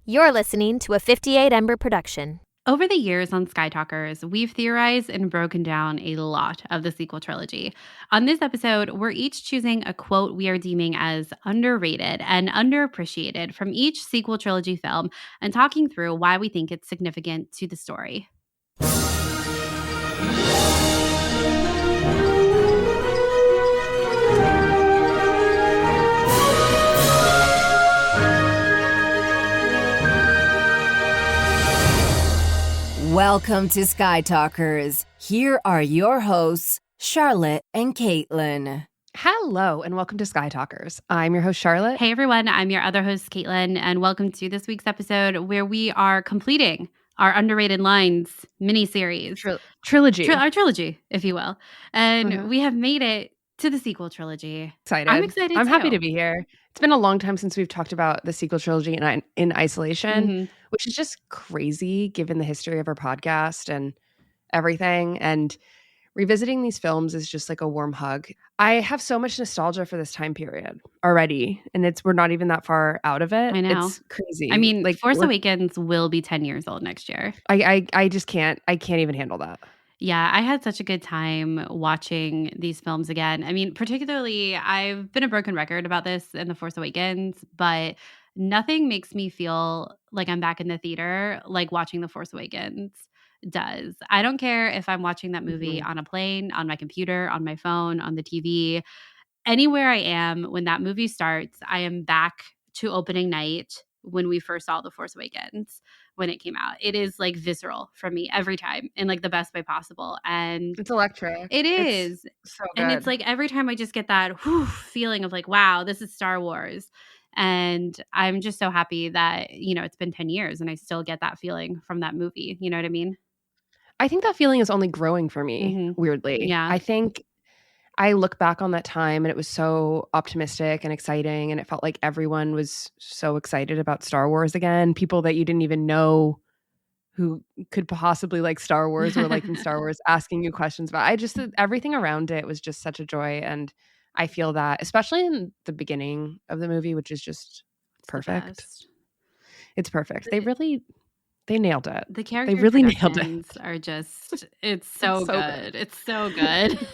You're listening to a 58 Ember production. Over the years on Sky Talkers, we've theorized and broken down a lot of the sequel trilogy. On this episode, we're each choosing a quote we are deeming as underrated and underappreciated from each sequel trilogy film and talking through why we think it's significant to the story. Welcome to Sky Talkers. Here are your hosts, Charlotte and Caitlin. Hello, and welcome to Sky Talkers. I'm your host, Charlotte. Hey everyone, I'm your other host, Caitlin, and welcome to this week's episode where we are completing our Underrated Lines mini-series. Trilogy. Our trilogy, if you will. And we have made it to the sequel trilogy. Excited. I'm excited I'm too. happy to be here. It's been a long time since we've talked about the sequel trilogy in isolation, which is just crazy given the history of our podcast and everything. And revisiting these films is just like a warm hug. I have so much nostalgia for this time period already, and we're not even that far out of it. I know. It's crazy. I mean, like Force Awakens will be 10 years old next year. I just can't. I can't even handle that. Yeah, I had such a good time watching these films again. I mean, particularly, I've been a broken record about this in The Force Awakens, but nothing makes me feel like I'm back in the theater like watching The Force Awakens does. I don't care if I'm watching that movie on a plane, on my computer, on my phone, on the TV. Anywhere I am when that movie starts, I am back to opening night when we first saw The Force Awakens when it came out. It is like visceral for me every time in like the best way possible. And it's electric. It is. It's so good. And it's like every time I just get that feeling of like, wow, this is Star Wars. And I'm just so happy that, it's been 10 years and I still get that feeling from that movie. You know what I mean? I think that feeling is only growing for me, weirdly. Yeah. I think I look back on that time and it was so optimistic and exciting, and it felt like everyone was so excited about Star Wars again. People that you didn't even know who could possibly like Star Wars or liking Star Wars asking you questions about. Everything around it was just such a joy, and I feel that especially in the beginning of the movie, which is just perfect. It's perfect. They nailed it. The characters they really nailed it. Are just it's so good. It's so good.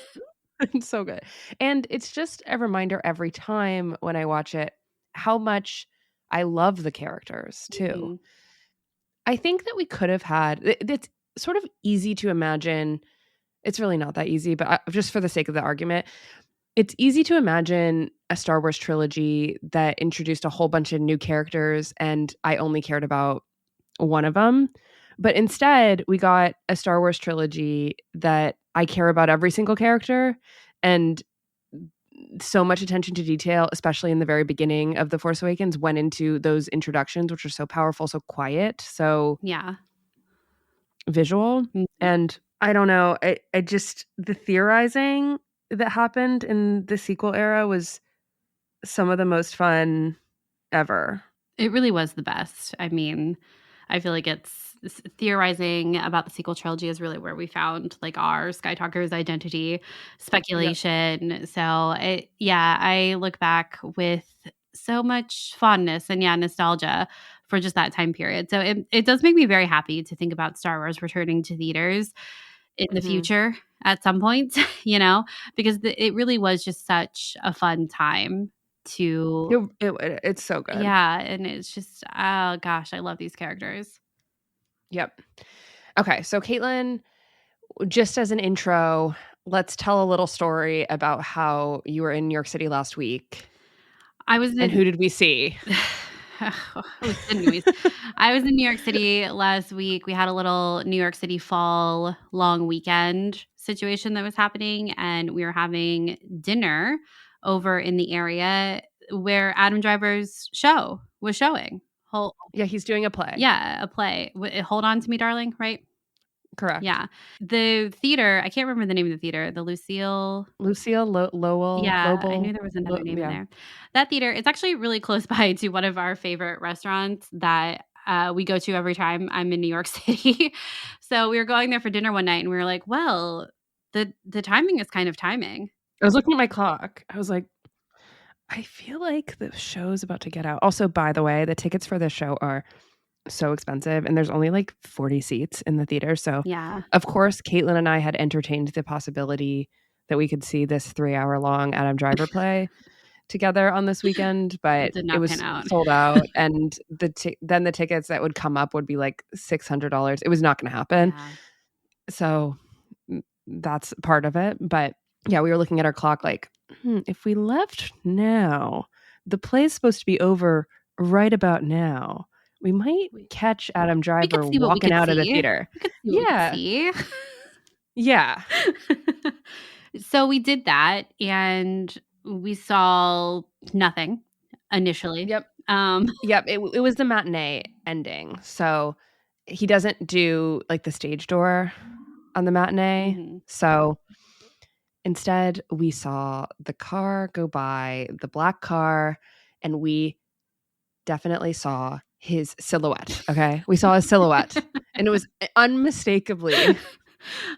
It's so good. And it's just a reminder every time when I watch it how much I love the characters too. I think that we could have had it's sort of easy to imagine. It's really not that easy, but just for the sake of the argument, it's easy to imagine a Star Wars trilogy that introduced a whole bunch of new characters and I only cared about one of them. But instead, we got a Star Wars trilogy that I care about every single character, and so much attention to detail, especially in the very beginning of The Force Awakens, went into those introductions, which are so powerful, so quiet, so visual. And I don't know, I just, the theorizing that happened in the sequel era was some of the most fun ever. It really was the best. I mean, I feel like theorizing about the sequel trilogy is really where we found like our Sky Talkers identity, speculation. Yep. So I look back with so much fondness and nostalgia for just that time period. So it does make me very happy to think about Star Wars returning to theaters in the future at some point, because it really was just such a fun time. It's so good. Yeah, and it's just, oh gosh, I love these characters. Yep. Okay, so Caitlin, just as an intro, let's tell a little story about how you were in New York City last week. And who did we see? I was in New York City last week. We had a little New York City fall long weekend situation that was happening, and we were having dinner over in the area where Adam Driver's show was showing. He's doing a play. Yeah, a play. Hold On to Me, Darling, right? Correct. Yeah. The theater, I can't remember the name of the theater, the Lucille Lowell. Yeah, Lobel, I knew there was another name in there. That theater, it's actually really close by to one of our favorite restaurants that we go to every time I'm in New York City. So we were going there for dinner one night and we were like, well, the timing is kind of timing. I was looking at my clock. I was like, I feel like the show's about to get out. Also, by the way, the tickets for this show are so expensive, and there's only like 40 seats in the theater. So, Yeah. of course, Caitlin and I had entertained the possibility that we could see this 3-hour long Adam Driver play together on this weekend, but did it not was pan out. sold out, and then the tickets that would come up would be like $600. It was not going to happen. Yeah. So that's part of it. But yeah, we were looking at our clock like, if we left now, the play's supposed to be over right about now. We might catch Adam We Driver could see what we walking could out of the see. theater. We could see what Yeah. we could see. Yeah. So we did that, and we saw nothing initially. Yep. Yep. It was the matinee ending. So he doesn't do like the stage door on the matinee. Mhm. So instead, we saw the car go by, the black car, and we definitely saw his silhouette. Okay. We saw his silhouette, and it was unmistakably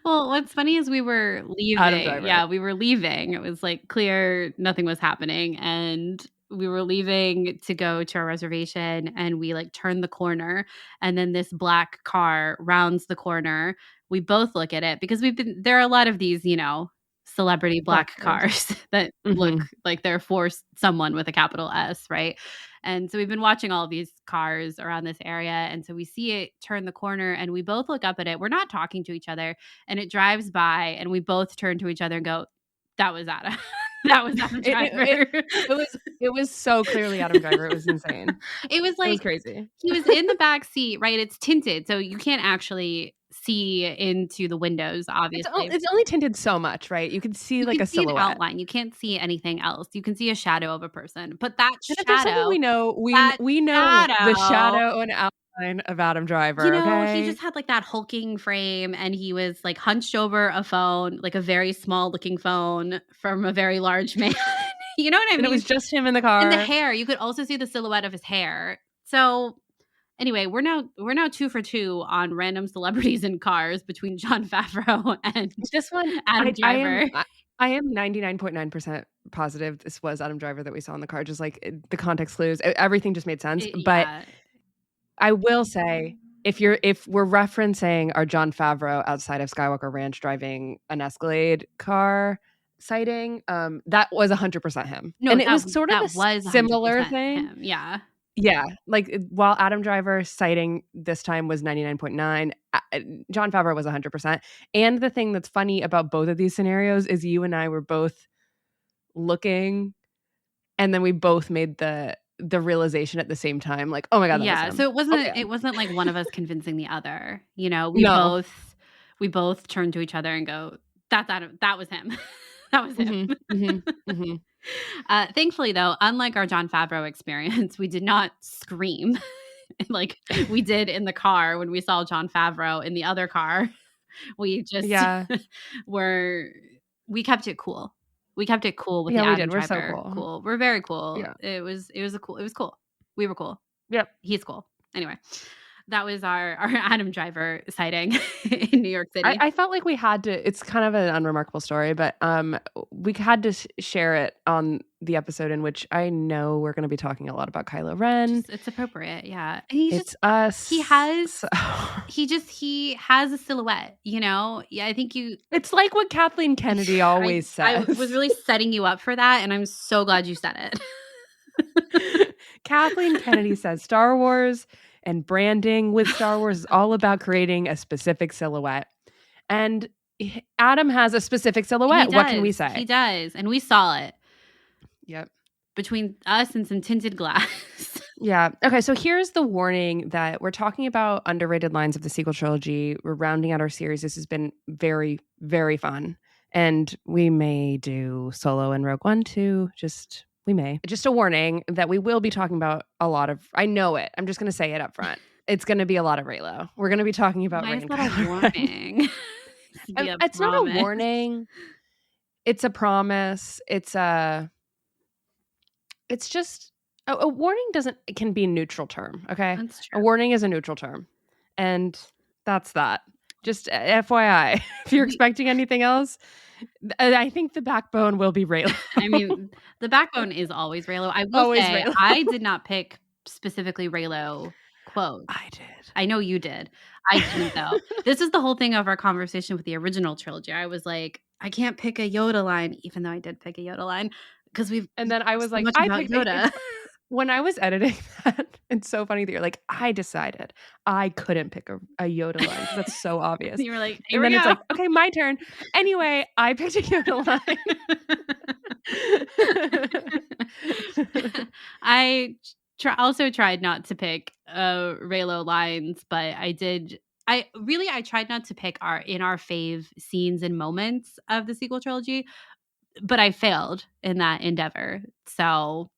Well, what's funny is we were Adam leaving. Driver. Yeah, we were leaving. It was like clear nothing was happening. And we were leaving to go to our reservation, and we like turned the corner, and then this black car rounds the corner. We both look at it because there are a lot of these, celebrity black cars that look like they're for someone with a capital S, right? And so we've been watching all of these cars around this area. And so we see it turn the corner, and we both look up at it. We're not talking to each other, and it drives by, and we both turn to each other and go, that was Adam. That was Adam Driver. It was so clearly Adam Driver. It was insane. It was It was like crazy. he was in the back seat, right? It's tinted, so you can't actually see into the windows, obviously. It's only tinted so much, right? You can see You like can a see an silhouette. outline. You can't see anything else. You can see a shadow of a person. But that And if there's something shadow, we know, we that know the shadow- shadow and outline of Adam Driver. Okay? he just had like that hulking frame, and he was like hunched over a phone, like a very small looking phone from a very large man. You know what I mean? And it was just him in the car. And the hair, you could also see the silhouette of his hair. So anyway, we're now 2 for 2 on random celebrities in cars between Jon Favreau and This one, Adam Driver. I am 99.9% positive this was Adam Driver that we saw in the car. Just like the context clues, everything just made sense. But Yeah. I will say, if we're referencing our Jon Favreau outside of Skywalker Ranch driving an Escalade car sighting, that was 100% him. No, and it that was sort of that a was similar 100% thing. him. Yeah. Yeah, like while Adam Driver's sighting this time was 99.9, Jon Favreau was 100%. And the thing that's funny about both of these scenarios is you and I were both looking, and then we both made the realization at the same time, like, oh my god, that was him. So it wasn't Okay. it wasn't like one of us convincing the other. We No. both turned to each other and go, that's Adam. That was him. That was him. Thankfully, though, unlike our Jon Favreau experience, we did not scream like we did in the car when we saw Jon Favreau in the other car. We just we kept it cool. We kept it cool with the Adam We're so Driver. cool. We're very cool. Yeah. It was cool. We were cool. Yep. He's cool. Anyway, that was our Adam Driver sighting in New York City. I felt like we had to. It's kind of an unremarkable story, but we had to share it on the episode in which I know we're going to be talking a lot about Kylo Ren. It's appropriate, yeah. And It's us. He has a silhouette, Yeah, I think you. It's like what Kathleen Kennedy always I says. was really setting you up for that, and I'm so glad you said it. Kathleen Kennedy says Star Wars and branding with Star Wars is all about creating a specific silhouette. And Adam has a specific silhouette. What can we say? He does. And we saw it. Yep. Between us and some tinted glass. Yeah. Okay. So here's the warning that we're talking about underrated lines of the sequel trilogy. We're rounding out our series. This has been very, very fun. And we may do Solo and Rogue One too. We may. Just a warning that we will be talking about a lot of, I know it. I'm just going to say it up front. It's going to be a lot of Reylo. We're going to be talking about Why Rey is and that a Kylo Ren. warning? It's not a warning. It's a promise. It's just a warning can be a neutral term. Okay. That's A true. warning is a neutral term. And that's that. Just FYI, if you're expecting anything else, I think the backbone will be Reylo. I mean, the backbone is always Reylo. I will Always say, Reylo. I did not pick specifically Reylo quote. I did. I know you did. I didn't though. This is the whole thing of our conversation with the original trilogy. I was like, I can't pick a Yoda line, even though I did pick a Yoda line because we've And then I was so like, much I about picked Yoda. when I was editing that, it's so funny that you're like, I decided I couldn't pick a Yoda line because that's so obvious. You were like, here And we then it's go. like, okay, my turn. Anyway, I picked a Yoda line. I also tried not to pick Reylo lines, but I did. I tried not to pick our fave scenes and moments of the sequel trilogy, but I failed in that endeavor. So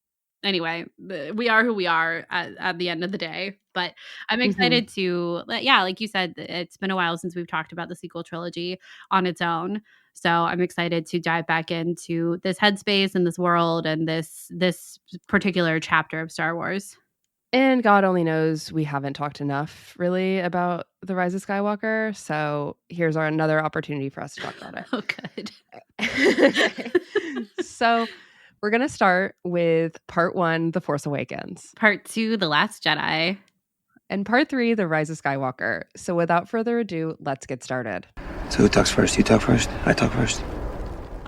anyway, we are who we are at the end of the day. But I'm excited to, yeah, like you said, it's been a while since we've talked about the sequel trilogy on its own. So I'm excited to dive back into this headspace and this world and this particular chapter of Star Wars. And God only knows we haven't talked enough really about The Rise of Skywalker. So here's another opportunity for us to talk about it. Oh, good. Okay. So we're going to start with part 1, The Force Awakens. Part 2, The Last Jedi. And part 3, The Rise of Skywalker. So without further ado, let's get started. So who talks first? You talk first? I talk first?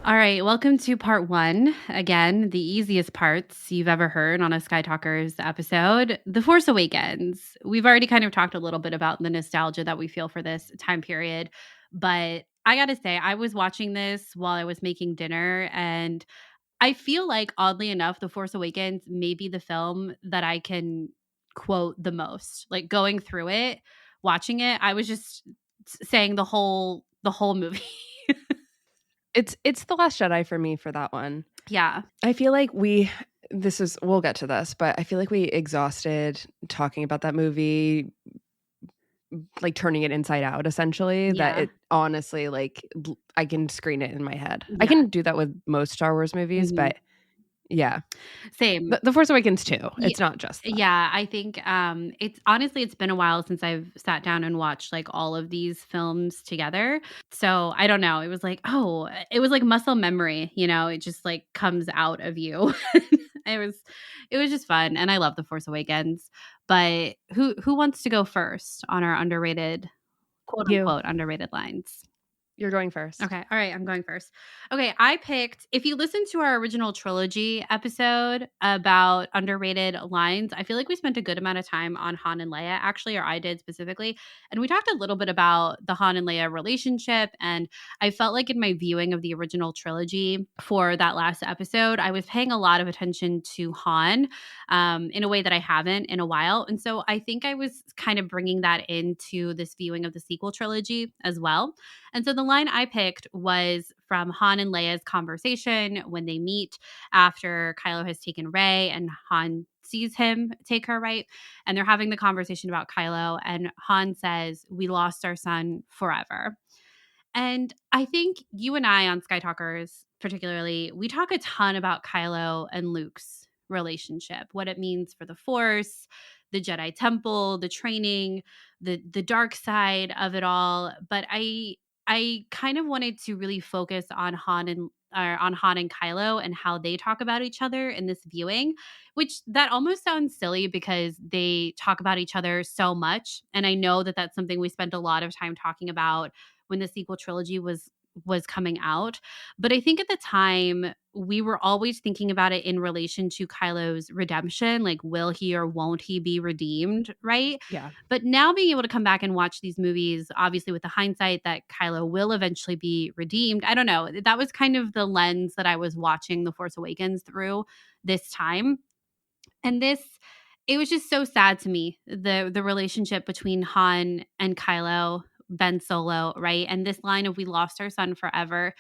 All right, welcome to part 1. Again, the easiest parts you've ever heard on a Sky Talkers episode, The Force Awakens. We've already kind of talked a little bit about the nostalgia that we feel for this time period, but I got to say, I was watching this while I was making dinner, and I feel like, oddly enough, The Force Awakens may be the film that I can quote the most. Like, going through it, watching it, I was just saying the whole movie. It's The Last Jedi for me for that one. Yeah. I feel like we'll get to this, but I feel like we exhausted talking about that movie, like turning it inside out essentially. Yeah. That it honestly, like, I can screen it in my head. Yeah. I can do that with most Star Wars movies, but yeah. Same. The Force Awakens too. It's not just that. Yeah, I think it's been a while since I've sat down and watched like all of these films together. So I don't know. It was like, it was like muscle memory, it just like comes out of you. It was just fun. And I love The Force Awakens. But who wants to go first on our underrated, quote unquote, underrated lines? You're going first. Okay. All right. I'm going first. Okay. I picked, if you listen to our original trilogy episode about underrated lines, I feel like we spent a good amount of time on Han and Leia, actually, or I did specifically. And we talked a little bit about the Han and Leia relationship. And I felt like in my viewing of the original trilogy for that last episode, I was paying a lot of attention to Han in a way that I haven't in a while. And so I think I was kind of bringing that into this viewing of the sequel trilogy as well. And so the line I picked was from Han and Leia's conversation when they meet after Kylo has taken Rey and Han sees him take her, right? And they're having the conversation about Kylo, and Han says, "We lost our son forever." And I think you and I on Sky Talkers, particularly, we talk a ton about Kylo and Luke's relationship, what it means for the Force, the Jedi Temple, the training, the dark side of it all. But I kind of wanted to really focus on Han and Kylo and how they talk about each other in this viewing, which that almost sounds silly because they talk about each other so much. And I know that that's something we spent a lot of time talking about when the sequel trilogy was coming out. But I think at the time we were always thinking about it in relation to Kylo's redemption, like will he or won't he be redeemed, right? Yeah. But now being able to come back and watch these movies, obviously with the hindsight that Kylo will eventually be redeemed, I don't know. That was kind of the lens that I was watching The Force Awakens through this time. And it was just so sad to me, the relationship between Han and Kylo, Ben Solo, right? And this line of "we lost our son forever."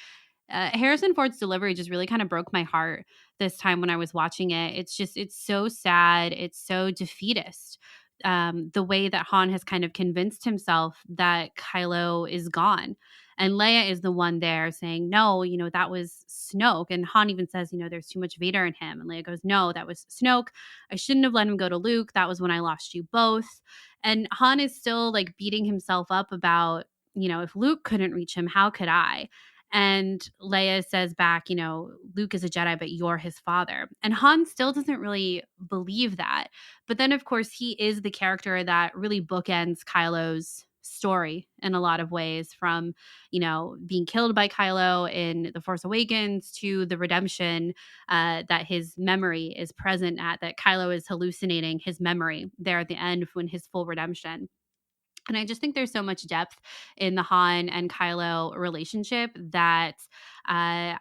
Harrison Ford's delivery just really kind of broke my heart this time when I was watching it. It's so sad. It's so defeatist. The way that Han has kind of convinced himself that Kylo is gone. And Leia is the one there saying, no, that was Snoke. And Han even says, there's too much Vader in him. And Leia goes, no, that was Snoke. I shouldn't have let him go to Luke. That was when I lost you both. And Han is still like beating himself up about, if Luke couldn't reach him, how could I? And Leia says back, Luke is a Jedi, but you're his father. And Han still doesn't really believe that. But then, of course, he is the character that really bookends Kylo's story in a lot of ways, from, being killed by Kylo in The Force Awakens to the redemption that his memory is present at, that Kylo is hallucinating his memory there at the end when his full redemption. And I just think there's so much depth in the Han and Kylo relationship that I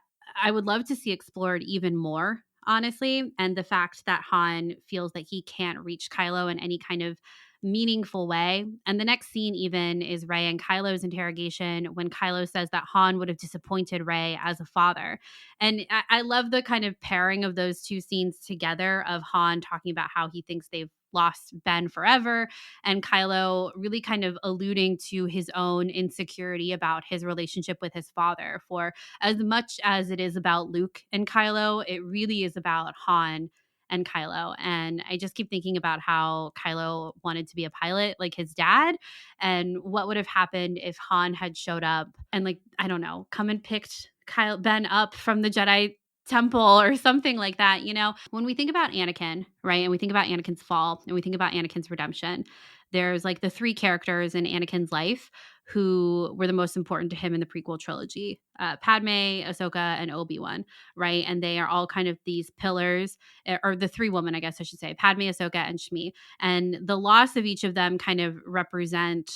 would love to see explored even more, honestly. And the fact that Han feels that he can't reach Kylo in any kind of meaningful way. And the next scene even is Rey and Kylo's interrogation, when Kylo says that Han would have disappointed Rey as a father. And I love the kind of pairing of those two scenes together, of Han talking about how he thinks they've lost Ben forever, and Kylo really kind of alluding to his own insecurity about his relationship with his father. For as much as it is about Luke and Kylo, it really is about Han and Kylo. And I just keep thinking about how Kylo wanted to be a pilot like his dad, and what would have happened if Han had showed up and, like, I don't know, come and picked Ben up from the Jedi temple or something like that. When we think about Anakin, right, and we think about Anakin's fall, and we think about Anakin's redemption, there's like the three characters in Anakin's life who were the most important to him in the prequel trilogy: Padme, Ahsoka, and Obi-Wan, right? And they are all kind of these pillars, or the three women, I guess I should say: Padme, Ahsoka, and Shmi. And the loss of each of them kind of represent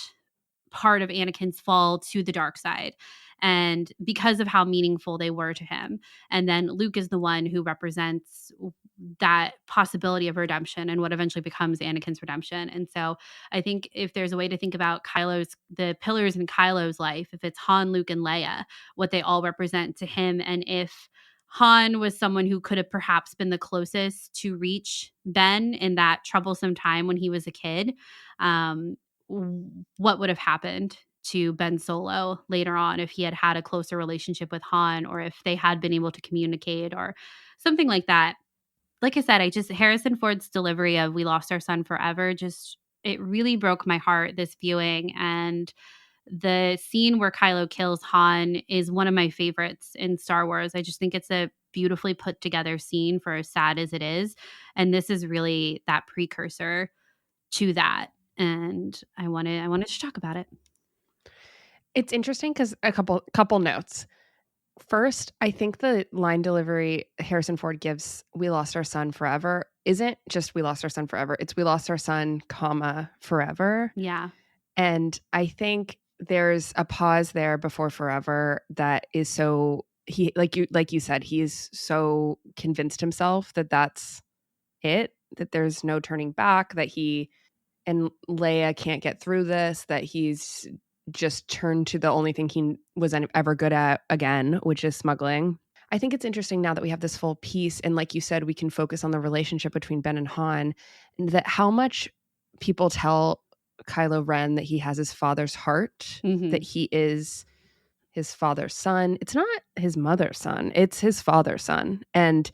part of Anakin's fall to the dark side, and because of how meaningful they were to him. And then Luke is the one who represents that possibility of redemption and what eventually becomes Anakin's redemption. And so I think if there's a way to think about the pillars in Kylo's life, if it's Han, Luke, and Leia, what they all represent to him, and if Han was someone who could have perhaps been the closest to reach Ben in that troublesome time when he was a kid, what would have happened to Ben Solo later on if he had had a closer relationship with Han, or if they had been able to communicate or something like that. Like I said, Harrison Ford's delivery of "We lost our son forever," it really broke my heart this viewing. And the scene where Kylo kills Han is one of my favorites in Star Wars. I just think it's a beautifully put together scene, for as sad as it is. And this is really that precursor to that. And I wanted to talk about it. It's interesting because a couple notes. First, I think the line delivery Harrison Ford gives, "We lost our son forever," isn't just "we lost our son forever." It's "we lost our son, forever." Yeah. And I think there's a pause there before forever that is so, he, like you said, he is so convinced himself that that's it, that there's no turning back, that he and Leia can't get through this, that he's just turned to the only thing he was ever good at again, which is smuggling. I think it's interesting now that we have this full piece, and like you said, we can focus on the relationship between Ben and Han, and that how much people tell Kylo Ren that he has his father's heart, that he is his father's son. It's not his mother's son, it's his father's son. And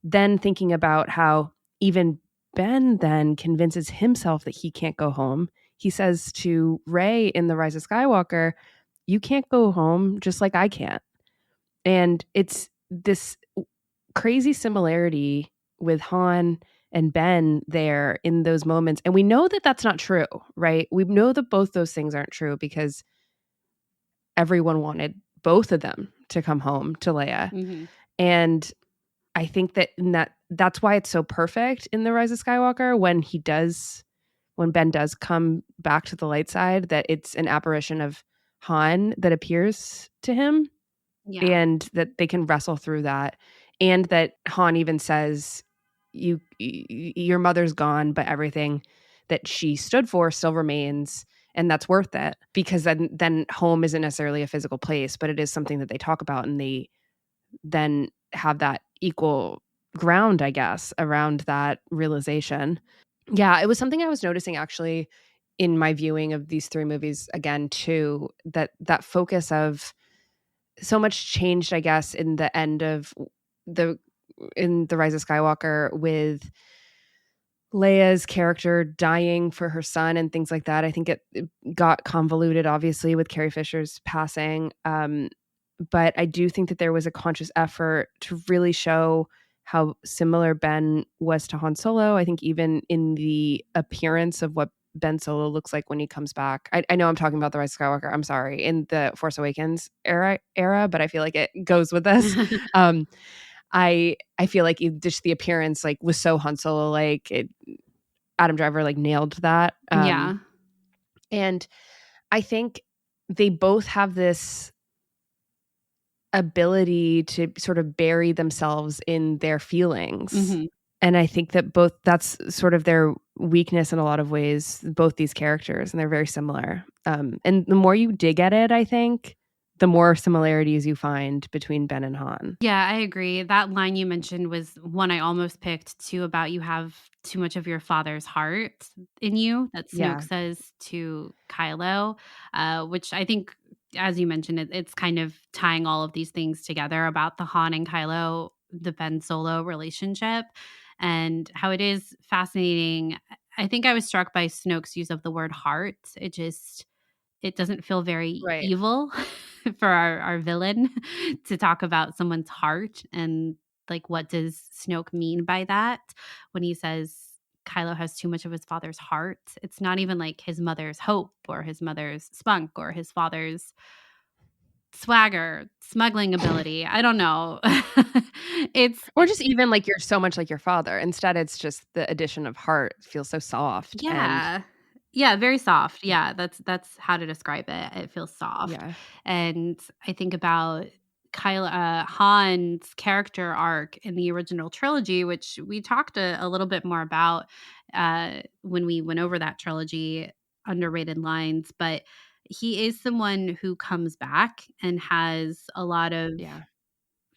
then thinking about how even Ben then convinces himself that he can't go home. He says to Rey in The Rise of Skywalker, "You can't go home just like I can't." And it's this crazy similarity with Han and Ben there in those moments. And we know that that's not true, right? We know that both those things aren't true because everyone wanted both of them to come home to Leia. And I think that's why it's so perfect in The Rise of Skywalker when Ben does come back to the light side, that it's an apparition of Han that appears to him, and that they can wrestle through that. And that Han even says, your mother's gone, but everything that she stood for still remains, and that's worth it. Because then home isn't necessarily a physical place, but it is something that they talk about, and they then have that equal ground, I guess, around that realization. Yeah, it was something I was noticing actually in my viewing of these three movies again too, that focus of so much changed, I guess, in the end of in The Rise of Skywalker, with Leia's character dying for her son and things like that. I think it got convoluted, obviously, with Carrie Fisher's passing. but I do think that there was a conscious effort to really show how similar Ben was to Han Solo. I think even in the appearance of what Ben Solo looks like when he comes back. I know I'm talking about The Rise of Skywalker. I'm sorry, in the Force Awakens era, but I feel like it goes with this. I feel like just the appearance like was so Han Solo like. Adam Driver like nailed that. Yeah. And I think they both have this ability to sort of bury themselves in their feelings. Mhm. And I think that that's sort of their weakness in a lot of ways, both these characters, and they're very similar. And the more you dig at it, I think, the more similarities you find between Ben and Han. Yeah, I agree. That line you mentioned was one I almost picked too, about you have too much of your father's heart in you, that Snoke Yeah. says to Kylo, which I think, as you mentioned, it's kind of tying all of these things together about the Han and Kylo, the Ben Solo relationship, and how it is fascinating. I think I was struck by Snoke's use of the word heart. It doesn't feel very Right. evil for our villain to talk about someone's heart, and like, what does Snoke mean by that when he says Kylo has too much of his father's heart? It's not even like his mother's hope or his mother's spunk or his father's swagger, smuggling ability. I don't know. Or just even like you're so much like your father. Instead, it's just the addition of heart feels so soft. And Yeah. Yeah, very soft. Yeah, that's how to describe it. It feels soft. yeah. And I think about Han's character arc in the original trilogy, which we talked a little bit more about when we went over that trilogy, underrated lines. But he is someone who comes back and has a lot of Yeah.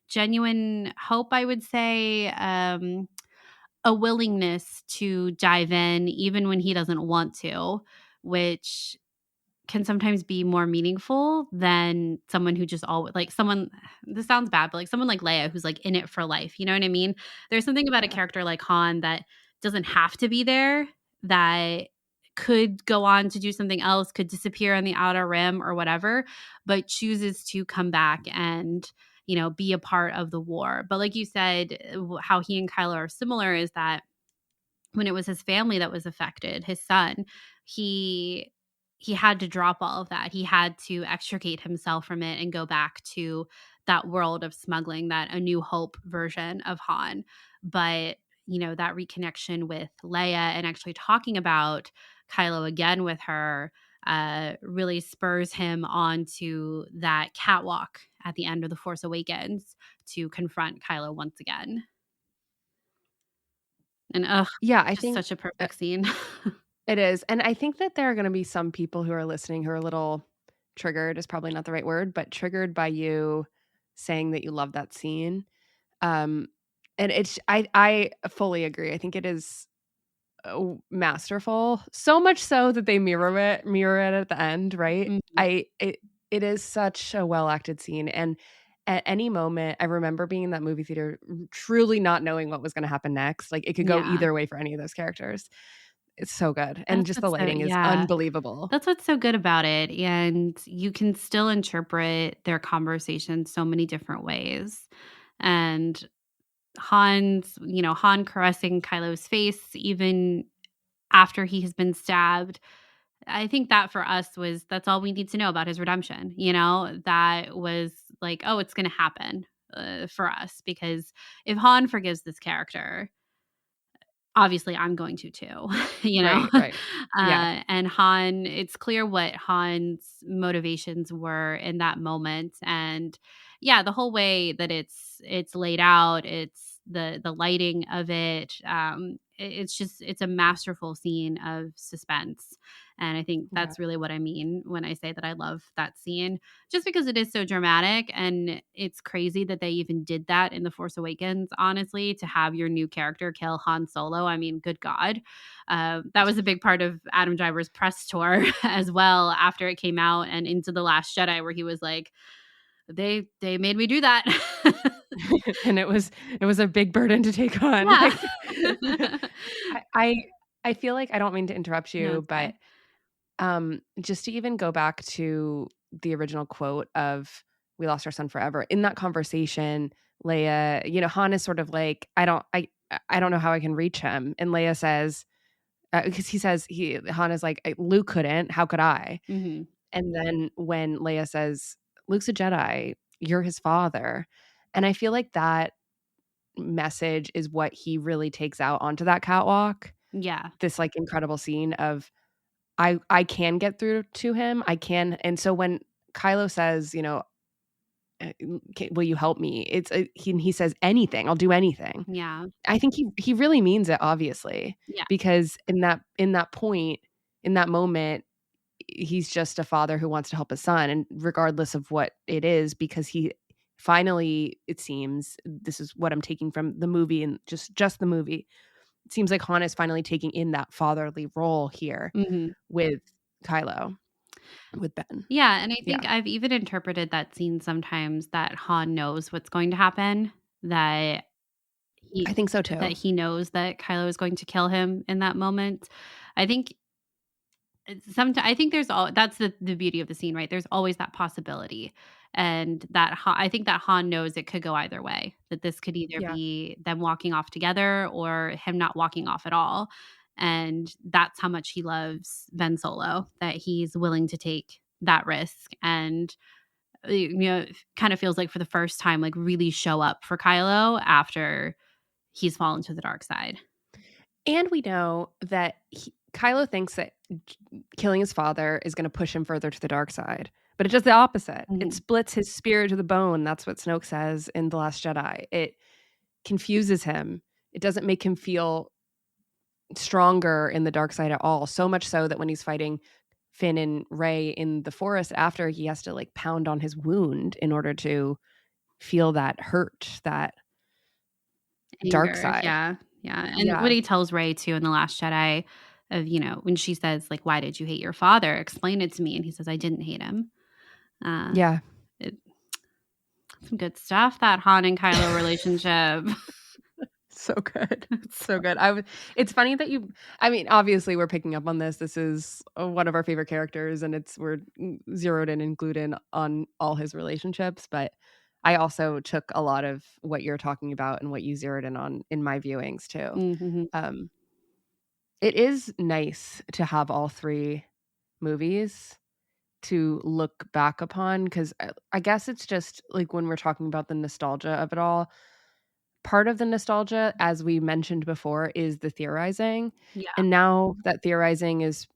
genuine hope, I would say. A willingness to dive in even when he doesn't want to, which can sometimes be more meaningful than someone who just always like someone. This sounds bad, but like someone like Leia who's like in it for life. You know what I mean? There's something about a Yeah. character like Han that doesn't have to be there, that could go on to do something else, could disappear on the outer rim or whatever, but chooses to come back and, be a part of the war. But like you said, how he and Kylo are similar is that when it was his family that was affected, his son, he had to drop all of that. He had to extricate himself from it and go back to that world of smuggling, that A New Hope version of Han. But, that reconnection with Leia and actually talking about Kylo again with her really spurs him onto that catwalk at the end of The Force Awakens to confront Kylo once again. And Yeah, I just think such a perfect scene. it is. And I think that there are going to be some people who are listening who are a little triggered, is probably not the right word, but triggered by you saying that you love that scene. And I fully agree. I think it is masterful, so much so that they mirror it at the end, right? Mhm. It is such a well acted scene, and at any moment, I remember being in that movie theater, truly not knowing what was going to happen next. Like it could go Yeah. either way for any of those characters. It's so good, and That's just the what's so lighting is yeah. unbelievable. That's what's so good about it, and you can still interpret their conversation so many different ways. And Han caressing Kylo's face even after he has been stabbed. I think that for us that's all we need to know about his redemption. That was like, oh, it's going to happen for us, because if Han forgives this character, obviously I'm going to too, you know? Right. Yeah. And Han, it's clear what Han's motivations were in that moment. And yeah, the whole way that it's laid out, it's the lighting of it. It's a masterful scene of suspense. And I think Yeah. that's really what I mean when I say that I love that scene, just because it is so dramatic. And it's crazy that they even did that in The Force Awakens, honestly, to have your new character kill Han Solo. I mean, good God. That was a big part of Adam Driver's press tour as well after it came out, and into The Last Jedi, where he was like, they made me do that. And it was a big burden to take on. Yeah. Like, I feel like, I don't mean to interrupt No, you, it's but okay. just to even go back to the original quote of we lost our son forever. In that conversation, Leia, you know, Han is sort of like, I don't know how I can reach him. And Leia says, because Han is like, Luke couldn't, how could I? Mm-hmm. And then when Leia says, Luke's a Jedi, you're his father. And I feel like that message is what he really takes out onto that catwalk. Yeah. This like incredible scene of, I can get through to him. I can. And so when Kylo says, you know, will you help me? He says anything. I'll do anything. Yeah. I think he really means it, obviously. Yeah. Because in that point, in that moment, he's just a father who wants to help his son, and regardless of what it is, because he finally, it seems, this is what I'm taking from the movie and just the movie. It seems like Han is finally taking in that fatherly role here with Kylo, with Ben. Yeah, and I think I've even interpreted that scene sometimes that Han knows what's going to happen, that I think so too. That he knows that Kylo is going to kill him in that moment. I think that's the beauty of the scene, right? There's always that possibility. And that I think that Han knows it could go either way, that this could either be them walking off together or him not walking off at all. And that's how much he loves Ben Solo, that he's willing to take that risk and, you know, kind of feels like for the first time, like really show up for Kylo after he's fallen to the dark side. And we know that Kylo thinks that killing his father is going to push him further to the dark side. But it does the opposite. It splits his spirit to the bone. That's what Snoke says in The Last Jedi. It confuses him. It doesn't make him feel stronger in the dark side at all. So much so that when he's fighting Finn and Rey in the forest after, he has to like pound on his wound in order to feel that hurt, that anger, dark side. Yeah. And what he tells Rey too in The Last Jedi of, you know, when she says like, why did you hate your father? Explain it to me. And he says, I didn't hate him. Some good stuff, that Han and Kylo relationship. So good. So good. It's funny that obviously we're picking up on this. This is one of our favorite characters, and we're zeroed in and glued in on all his relationships. But I also took a lot of what you're talking about and what you zeroed in on in my viewings too. Mm-hmm. It is nice to have all three movies to look back upon, because I guess it's just like when we're talking about the nostalgia of it all, part of the nostalgia, as we mentioned before, is the theorizing. Yeah. And now that theorizing is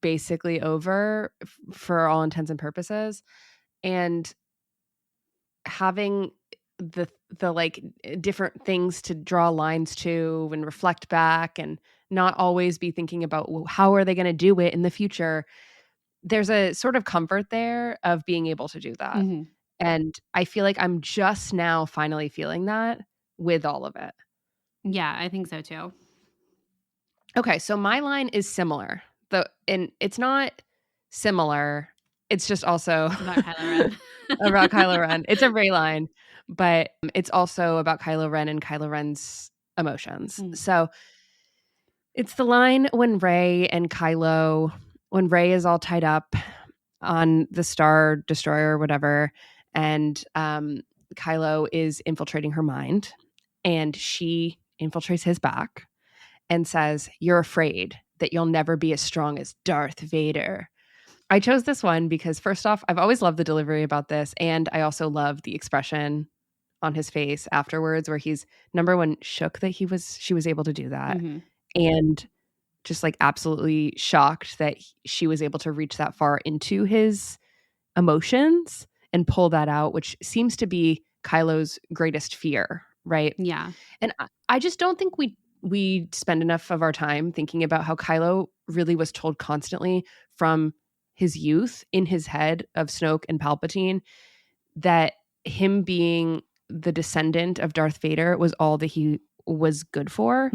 basically over for all intents and purposes, and having the like different things to draw lines to and reflect back and not always be thinking about, well, how are they going to do it in the future? There's a sort of comfort there of being able to do that. Mm-hmm. And I feel like I'm just now finally feeling that with all of it. Yeah, I think so too. Okay, so my line is similar. And it's not similar. It's just also about Kylo Ren. About Kylo Ren. It's a Rey line, but it's also about Kylo Ren and Kylo Ren's emotions. So it's the line when Rey is all tied up on the Star Destroyer or whatever, and Kylo is infiltrating her mind, and she infiltrates his back and says, "You're afraid that you'll never be as strong as Darth Vader." I chose this one because, first off, I've always loved the delivery about this, and I also love the expression on his face afterwards, where he's, number one, shook that she was able to do that, and just like absolutely shocked that she was able to reach that far into his emotions and pull that out, which seems to be Kylo's greatest fear, right? Yeah. And I just don't think we spend enough of our time thinking about how Kylo really was told constantly from his youth in his head of Snoke and Palpatine that him being the descendant of Darth Vader was all that he was good for.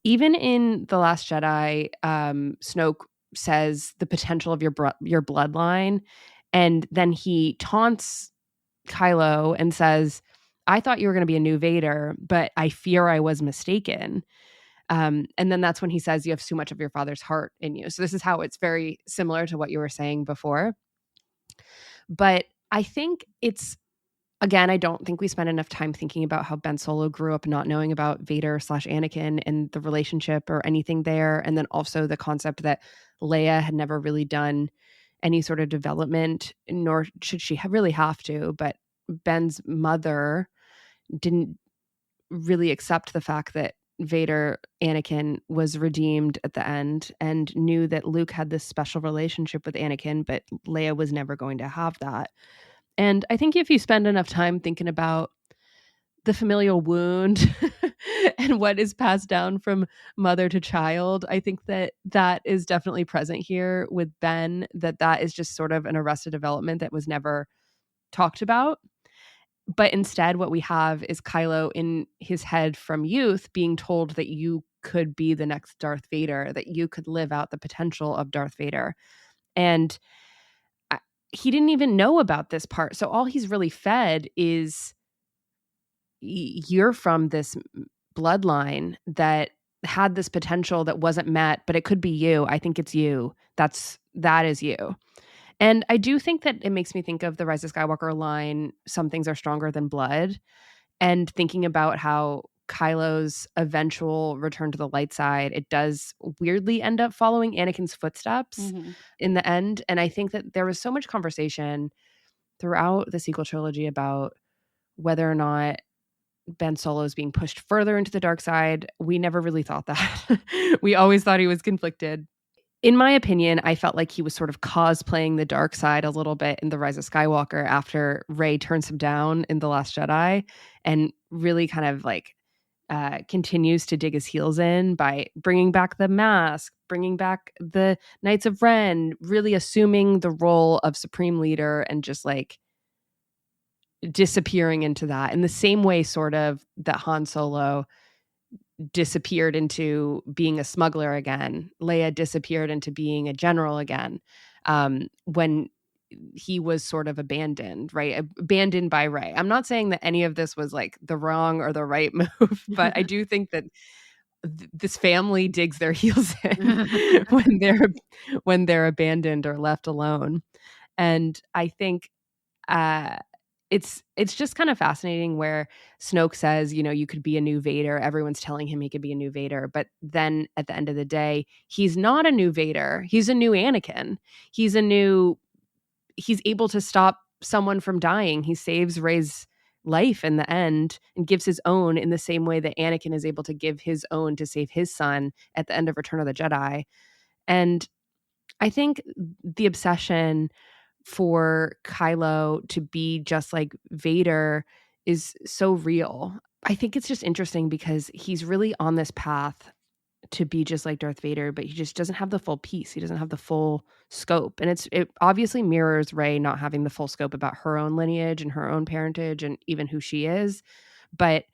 Even in The Last Jedi, Snoke says the potential of your bloodline, and then he taunts Kylo and says, "I thought you were going to be a new Vader, but I fear I was mistaken." And then that's when he says, "You have so much of your father's heart in you." So this is how it's very similar to what you were saying before. But I think it's, again, I don't think we spend enough time thinking about how Ben Solo grew up not knowing about Vader/Anakin and the relationship or anything there. And then also the concept that Leia had never really done any sort of development, nor should she really have to. But Ben's mother didn't really accept the fact that Anakin was redeemed at the end and knew that Luke had this special relationship with Anakin, but Leia was never going to have that. And I think if you spend enough time thinking about the familial wound and what is passed down from mother to child, I think that that is definitely present here with Ben, that is just sort of an arrested development that was never talked about. But instead, what we have is Kylo in his head from youth being told that you could be the next Darth Vader, that you could live out the potential of Darth Vader. And he didn't even know about this part. So all he's really fed is you're from this bloodline that had this potential that wasn't met, but it could be you. I think it's you. That is you. And I do think that it makes me think of the Rise of Skywalker line, some things are stronger than blood, and thinking about how Kylo's eventual return to the light side, it does weirdly end up following Anakin's footsteps in the end. And I think that there was so much conversation throughout the sequel trilogy about whether or not Ben Solo is being pushed further into the dark side. We never really thought that. We always thought he was conflicted. In my opinion, I felt like he was sort of cosplaying the dark side a little bit in The Rise of Skywalker after Rey turns him down in The Last Jedi and really kind of like continues to dig his heels in by bringing back the mask, bringing back the Knights of Ren, really assuming the role of Supreme Leader and just like disappearing into that in the same way sort of that Han Solo disappeared into being a smuggler again. Leia disappeared into being a general again when he was sort of abandoned, right? Abandoned by Rey. I'm not saying that any of this was like the wrong or the right move, but I do think that this family digs their heels in when they're abandoned or left alone. And I think it's just kind of fascinating where Snoke says, you know, you could be a new Vader. Everyone's telling him he could be a new Vader. But then at the end of the day, he's not a new Vader. He's a new Anakin. He's able to stop someone from dying. He saves Rey's life in the end and gives his own in the same way that Anakin is able to give his own to save his son at the end of Return of the Jedi. And I think the obsession for Kylo to be just like Vader is so real. I think it's just interesting because he's really on this path to be just like Darth Vader, but he just doesn't have the full piece. He doesn't have the full scope. And it obviously mirrors Rey not having the full scope about her own lineage and her own parentage and even who she is, but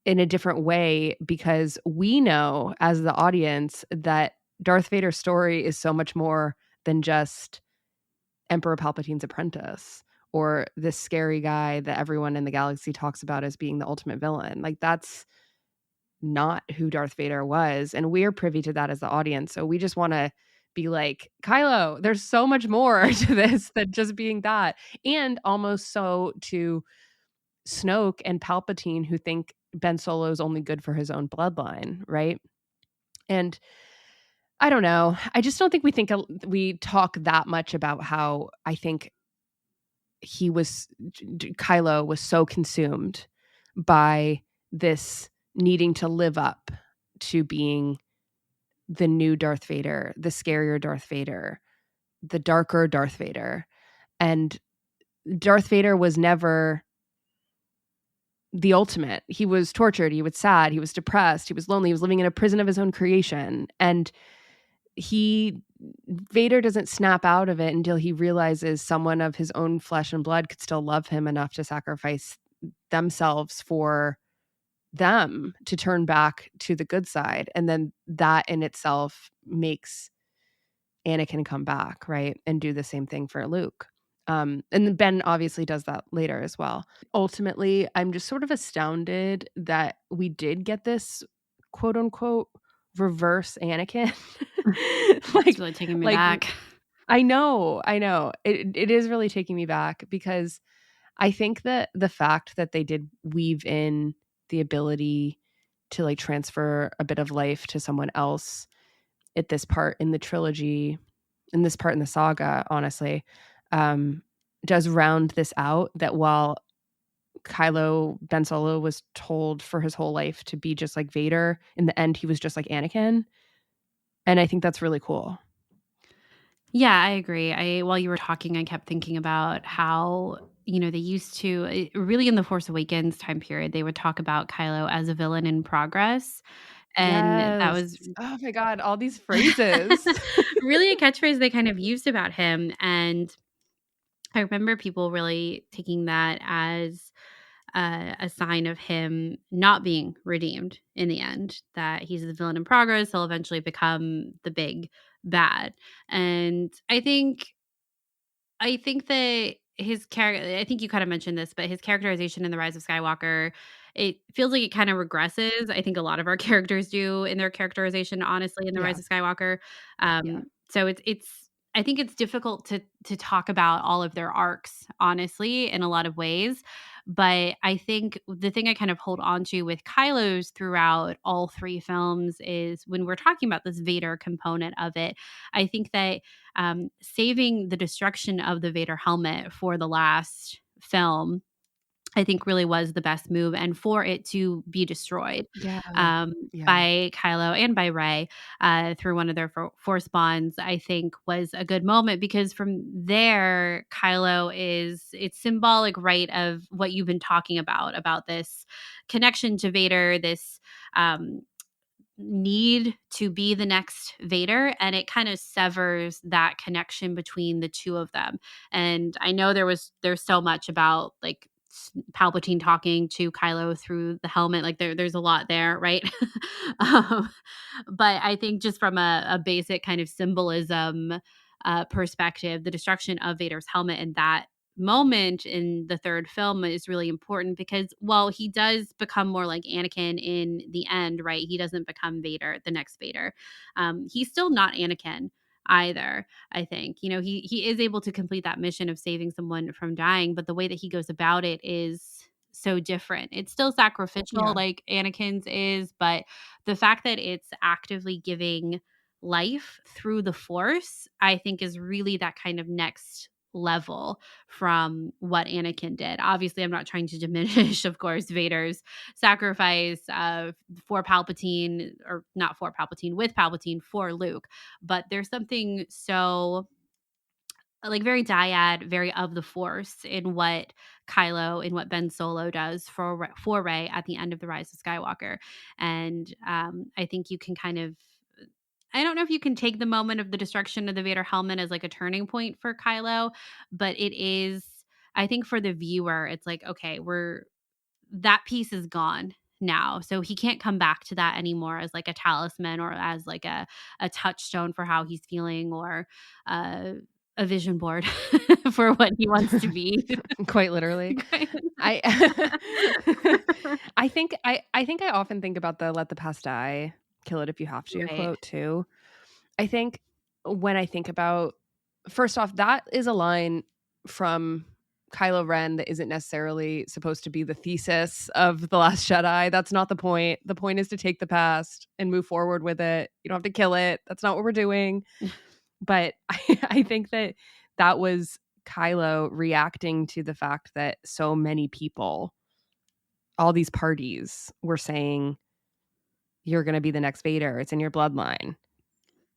in a different way, because we know as the audience that Darth Vader's story is so much more than just Emperor Palpatine's apprentice or this scary guy that everyone in the galaxy talks about as being the ultimate villain. Like, that's not who Darth Vader was. And we're privy to that as the audience. So we just want to be like, Kylo, there's so much more to this than just being that. And almost so to Snoke and Palpatine, who think Ben Solo is only good for his own bloodline, right? And I don't know. I just don't think we talk that much about how I think Kylo was so consumed by this needing to live up to being the new Darth Vader, the scarier Darth Vader, the darker Darth Vader. And Darth Vader was never the ultimate. He was tortured. He was sad. He was depressed. He was lonely. He was living in a prison of his own creation. And Vader doesn't snap out of it until he realizes someone of his own flesh and blood could still love him enough to sacrifice themselves for them to turn back to the good side. And then that in itself makes Anakin come back, right? And do the same thing for Luke. And Ben obviously does that later as well. Ultimately, I'm just sort of astounded that we did get this quote unquote reverse Anakin. It's really taking me back. I know. It is really taking me back because I think that the fact that they did weave in the ability to like transfer a bit of life to someone else at this part in the trilogy, in this part in the saga, honestly, does round this out. That while Ben Solo was told for his whole life to be just like Vader, in the end he was just like Anakin, and I think that's really cool. Yeah, I agree. While you were talking, I kept thinking about how, they used to really in the Force Awakens time period, they would talk about Kylo as a villain in progress. And that Yes. was Oh my god, all these phrases. really a catchphrase they kind of used about him. And I remember people really taking that as a sign of him not being redeemed in the end, that he's the villain in progress. He'll eventually become the big bad. And I think that his character, I think you kind of mentioned this, but his characterization in The Rise of Skywalker, it feels like it kind of regresses. I think a lot of our characters do in their characterization, honestly, in The Yeah. Rise of Skywalker. Yeah. So I think it's difficult to talk about all of their arcs, honestly, in a lot of ways. But I think the thing I kind of hold on to with Kylo's throughout all three films is when we're talking about this Vader component of it, I think that saving the destruction of the Vader helmet for the last film, I think really was the best move, and for it to be destroyed Yeah. by Kylo and by Rey through one of their force bonds, I think was a good moment because from there, Kylo it's symbolic, right, of what you've been talking about this connection to Vader, this need to be the next Vader, and it kind of severs that connection between the two of them. And I know there's so much about like Palpatine talking to Kylo through the helmet, like there's a lot there, right? um, but I think just from a basic kind of symbolism perspective, the destruction of Vader's helmet and that moment in the third film is really important because while he does become more like Anakin in the end, right? He doesn't become Vader, the next Vader. He's still not Anakin either. I think he is able to complete that mission of saving someone from dying, but the way that he goes about it is so different. It's still sacrificial, Yeah. like Anakin's is, but the fact that it's actively giving life through the Force, I think, is really that kind of next level from what Anakin did. Obviously, I'm not trying to diminish, of course, Vader's sacrifice for Palpatine, or not for Palpatine, with Palpatine for Luke. But there's something so like very dyad, very of the Force in what Kylo, in what Ben Solo does for Rey at the end of The Rise of Skywalker. And I think you can kind of, I don't know if you can take the moment of the destruction of the Vader helmet as like a turning point for Kylo, but it is, I think for the viewer, it's like, okay, that piece is gone now. So he can't come back to that anymore as like a talisman or as like a touchstone for how he's feeling, or a vision board for what he wants to be. Quite literally. I I think I often think about the "let the past die, kill it if you have to" Right. quote too. I think when I think about, first off, that is a line from Kylo Ren that isn't necessarily supposed to be the thesis of The Last Jedi. That's not the point. The point is to take the past and move forward with it. You don't have to kill it. That's not what we're doing. But I think that was Kylo reacting to the fact that so many people, all these parties, were saying, you're going to be the next Vader. It's in your bloodline.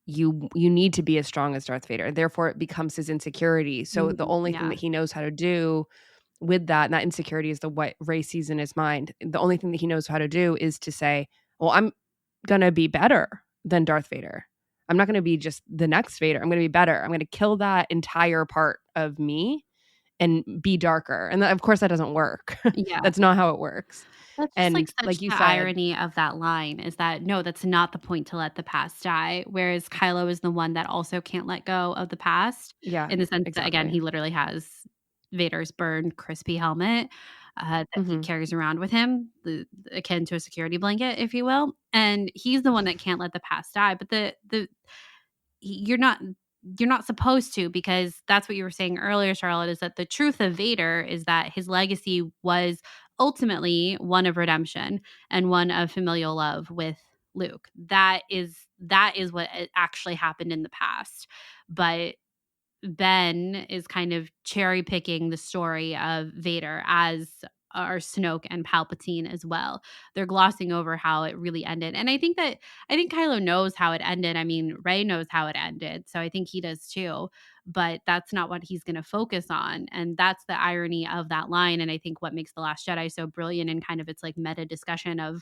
You need to be as strong as Darth Vader. Therefore, it becomes his insecurity. So the only thing that he knows how to do with that, and that insecurity is what Rey sees in his mind. The only thing that he knows how to do is to say, well, I'm going to be better than Darth Vader. I'm not going to be just the next Vader. I'm going to be better. I'm going to kill that entire part of me and be darker. And of course, that doesn't work. Yeah. That's not how it works. That's And just like you the said, irony of that line is that no, that's not the point to let the past die. Whereas Kylo is the one that also can't let go of the past. Yeah, in the sense that again, exactly. he literally has Vader's burned, crispy helmet that he carries around with him, akin to a security blanket, if you will. And he's the one that can't let the past die. But you're not. you're not supposed to, because that's what you were saying earlier, Charlotte, is that the truth of Vader is that his legacy was ultimately one of redemption and one of familial love with Luke. That is what actually happened in the past. But Ben is kind of cherry picking the story of Vader, as are Snoke and Palpatine as well. They're glossing over how it really ended. And I think Kylo knows how it ended. I mean, Rey knows how it ended. So I think he does too. But that's not what he's going to focus on. And that's the irony of that line. And I think what makes The Last Jedi so brilliant and kind of its like meta discussion of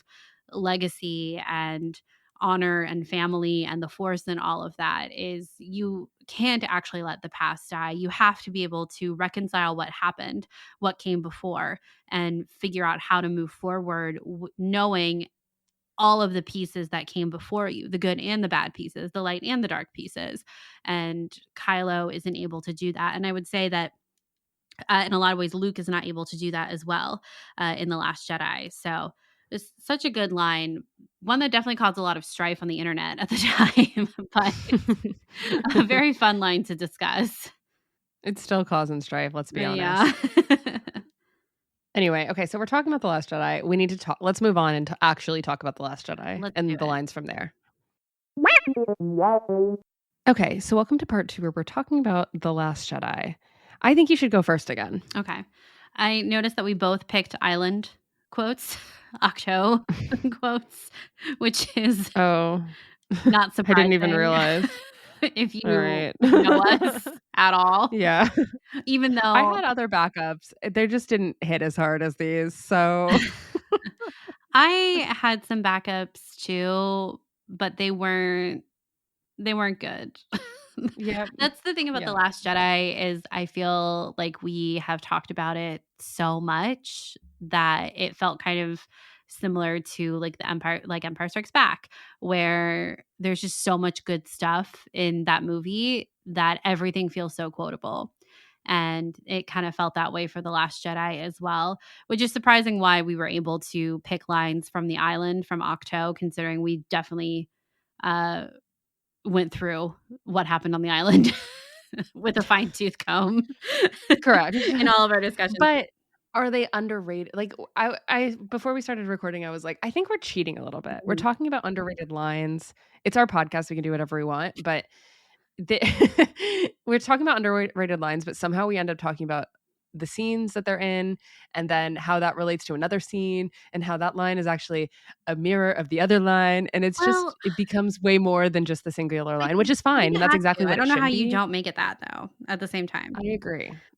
legacy and honor and family and the Force and all of that is you can't actually let the past die. You have to be able to reconcile what happened, what came before, and figure out how to move forward, knowing all of the pieces that came before you, the good and the bad pieces, the light and the dark pieces. And Kylo isn't able to do that. And I would say that in a lot of ways, Luke is not able to do that as well in The Last Jedi. So it's such a good line, one that definitely caused a lot of strife on the internet at the time, but a very fun line to discuss. It's still causing strife, let's be honest. Yeah. Anyway, okay, so we're talking about The Last Jedi. We need to talk. Let's move on and to actually talk about The Last Jedi Let's and do the it. lines from there. Okay, so welcome to part 2 where we're talking about The Last Jedi. I think you should go first again. Okay. I noticed that we both picked island quotes, Octo quotes, which is Oh, not I surprising. didn't even realize. If you All right. know us at all. Yeah. Even though I had other backups. They just didn't hit as hard as these. So I had some backups too, but they weren't good. yeah. That's the thing about The Yeah. Last Jedi is I feel like we have talked about it so much that it felt kind of similar to like Empire Strikes Back, where there's just so much good stuff in that movie that everything feels so quotable. And it kind of felt that way for The Last Jedi as well, which is surprising why we were able to pick lines from the island from Octo, considering we definitely went through what happened on the island with a fine tooth comb. Correct. In all of our discussions. But are they underrated? Like I before we started recording, I was like, I think we're cheating a little bit. We're talking about underrated lines. It's our podcast. We can do whatever we want, but we're talking about underrated lines, but somehow we end up talking about the scenes that they're in and then how that relates to another scene and how that line is actually a mirror of the other line. And it's just, it becomes way more than just the singular line, which is fine. And that's exactly what I don't know it how should you be. don't make it that though at the same time.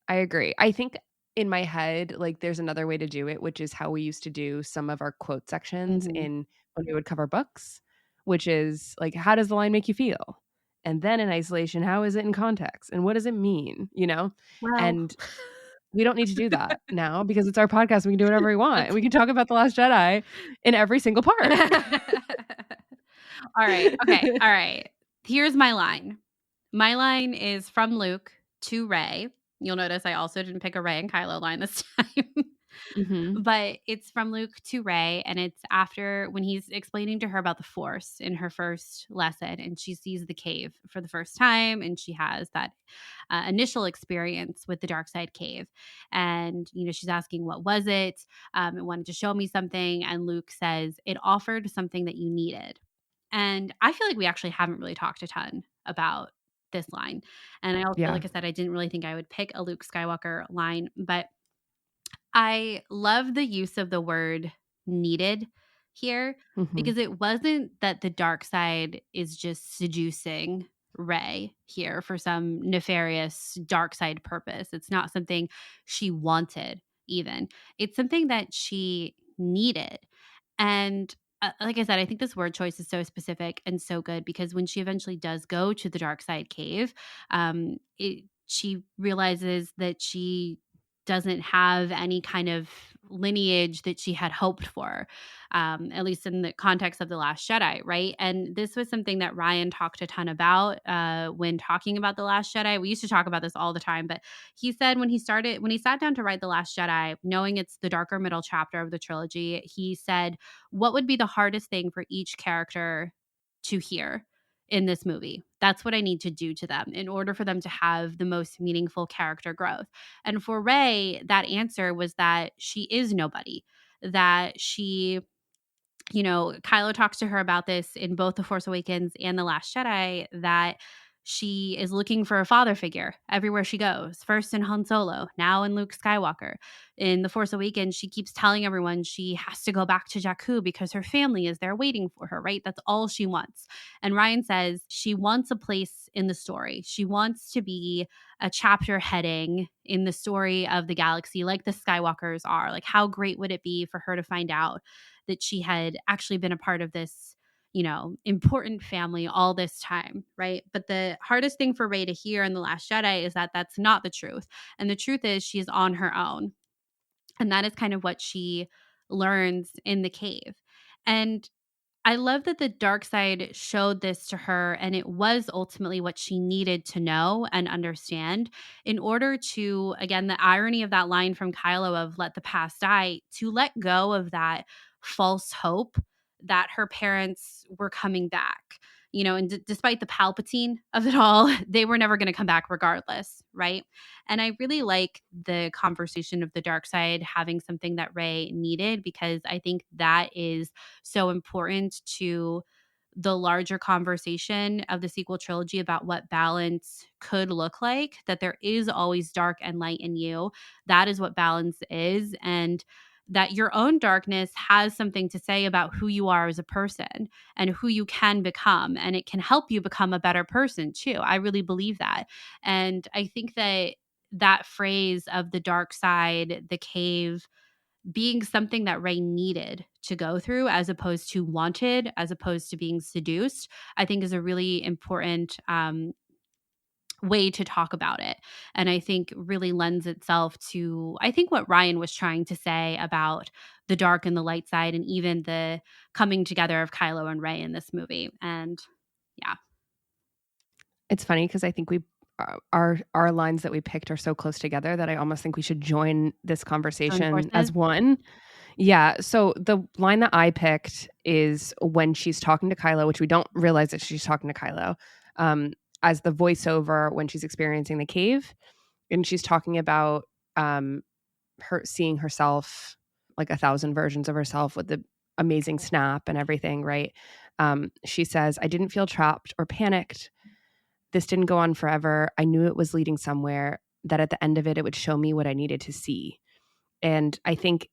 I agree. I think in my head, like there's another way to do it, which is how we used to do some of our quote sections in when we would cover books, which is like, how does the line make you feel? And then in isolation, how is it in context? And what does it mean? You know? Well, And we don't need to do that now because it's our podcast. We can do whatever we want. We can talk about The Last Jedi in every single part. All right. Okay. All right. Here's my line. My line is from Luke to Rey. You'll notice I also didn't pick a Rey and Kylo line this time. But it's from Luke to Rey, and it's after when he's explaining to her about the Force in her first lesson, and she sees the cave for the first time, and she has that initial experience with the dark side cave. And, you know, she's asking, what was it? It wanted to show me something. And Luke says, it offered something that you needed. And I feel like we actually haven't really talked a ton about this line. And I also, like I said, I didn't really think I would pick a Luke Skywalker line, but I love the use of the word needed here because it wasn't that the dark side is just seducing Rey here for some nefarious dark side purpose. It's not something she wanted even. It's something that she needed. And like I said, I think this word choice is so specific and so good because when she eventually does go to the dark side cave, she realizes that she doesn't have any kind of lineage that she had hoped for, at least in the context of The Last Jedi, right? And this was something that Ryan talked a ton about when talking about The Last Jedi. We used to talk about this all the time, but he said when he sat down to write The Last Jedi, knowing it's the darker middle chapter of the trilogy, he said, what would be the hardest thing for each character to hear in this movie. That's what I need to do to them in order for them to have the most meaningful character growth. And for Rey, that answer was that she is nobody, that she, Kylo talks to her about this in both The Force Awakens and The Last Jedi, that she is looking for a father figure everywhere she goes. First in Han Solo, now in Luke Skywalker. In The Force Awakens, she keeps telling everyone she has to go back to Jakku because her family is there waiting for her, right? That's all she wants. And Ryan says she wants a place in the story. She wants to be a chapter heading in the story of the galaxy, like the Skywalkers are. Like, how great would it be for her to find out that she had actually been a part of this, important family all this time, right? But the hardest thing for Rey to hear in The Last Jedi is that that's not the truth. And the truth is she's on her own. And that is kind of what she learns in the cave. And I love that the dark side showed this to her, and it was ultimately what she needed to know and understand in order to, again, the irony of that line from Kylo of let the past die, to let go of that false hope that her parents were coming back. And despite the Palpatine of it all, they were never going to come back regardless, right? And I really like the conversation of the dark side having something that Rey needed, because I think that is so important to the larger conversation of the sequel trilogy about what balance could look like, that there is always dark and light in you. That is what balance is. And that your own darkness has something to say about who you are as a person and who you can become. And it can help you become a better person too. I really believe that. And I think that phrase of the dark side, the cave, being something that Rey needed to go through as opposed to wanted, as opposed to being seduced, I think is a really important way to talk about it. And I think really lends itself to, I think, what Ryan was trying to say about the dark and the light side, and even the coming together of Kylo and Rey in this movie. And yeah. It's funny because I think our lines that we picked are so close together that I almost think we should join this conversation as one. Yeah. So the line that I picked is when she's talking to Kylo, which we don't realize that she's talking to Kylo, as the voiceover when she's experiencing the cave, and she's talking about her seeing herself, like 1,000 versions of herself with the amazing snap and everything, right? She says, "I didn't feel trapped or panicked. This didn't go on forever. I knew it was leading somewhere, that at the end of it, it would show me what I needed to see." And I think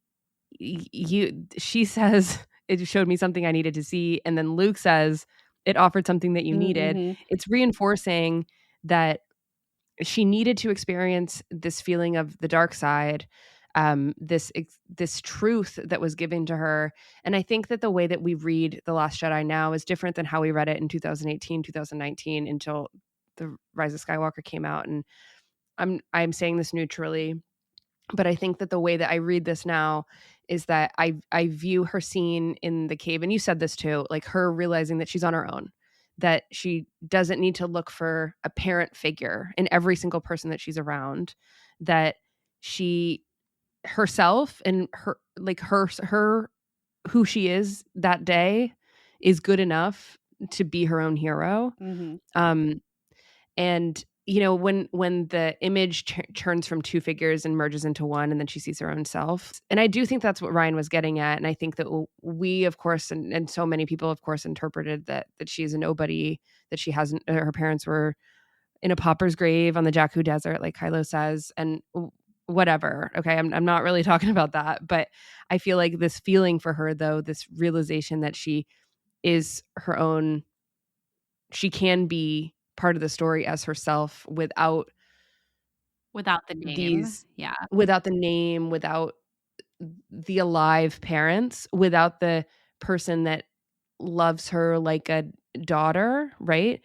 she says, "It showed me something I needed to see." And then Luke says, "It offered something that you needed." Mm-hmm. It's reinforcing that she needed to experience this feeling of the dark side, this truth that was given to her. And I think that the way that we read The Last Jedi now is different than how we read it in 2018, 2019, until The Rise of Skywalker came out. And I'm saying this neutrally, but I think that the way that I read this now is that I view her scene in the cave, and you said this too, like her realizing that she's on her own, that she doesn't need to look for a parent figure in every single person that she's around, that she herself and her who she is that day is good enough to be her own hero. Mm-hmm. And when the image turns from two figures and merges into one, and then she sees her own self. And I do think that's what Ryan was getting at. And I think that we, of course, and so many people, of course, interpreted that she's a nobody, that she hasn't, her parents were in a pauper's grave on the Jakku desert, like Kylo says, and whatever. Okay. I'm not really talking about that, but I feel like this feeling for her, though, this realization that she is her own, she can be part of the story as herself without the name. Without the name, without the alive parents, without the person that loves her like a daughter, right?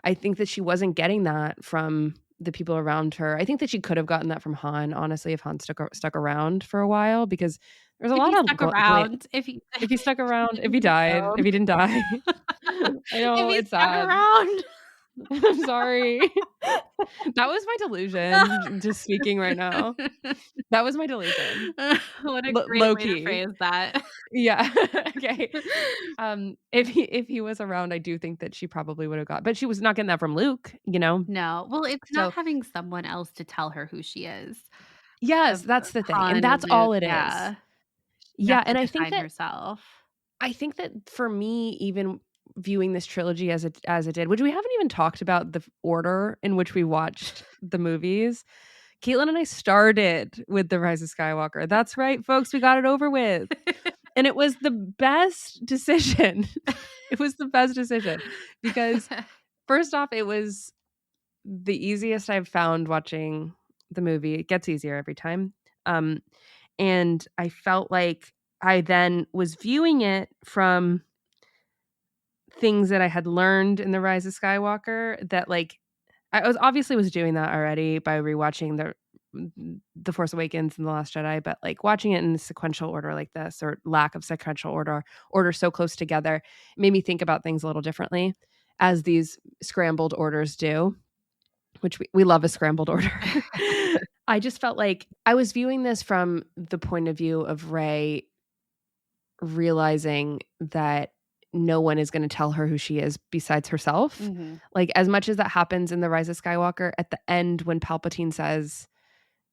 I think that she wasn't getting that from the people around her. I think that she could have gotten that from Han, honestly, if Han stuck around for a while, because there's a lot of stuck around. If he stuck around, if he died, if he didn't die. I know, if he it's stuck sad. around. I'm sorry. That was my delusion, just speaking right now. That was my delusion. What a great Low way to key. phrase that. Yeah. Okay. If he was around, I do think that she probably would have got, but she was not getting that from Luke, you know? No. Well, it's not So, having someone else to tell her who she is. yes, Of that's the thing. And Han or that's Luke, all it is. yeah. She has Yeah, to and define herself. I think that for me, even viewing this trilogy as it did, which we haven't even talked about the order in which we watched the movies. Caitlin and I started with The Rise of Skywalker. That's right, folks. We got it over with. And it was the best decision. It was the best decision because first off, it was the easiest I've found watching the movie. It gets easier every time. And I felt like I then was viewing it from things that I had learned in The Rise of Skywalker that like I was doing that already by rewatching the Force Awakens and The Last Jedi, but like watching it in a sequential order like this or lack of sequential order so close together made me think about things a little differently as these scrambled orders do, which we love a scrambled order. I just felt like I was viewing this from the point of view of Rey realizing that no one is going to tell her who she is besides herself. Mhm. Like as much as that happens in The Rise of Skywalker, at the end when Palpatine says,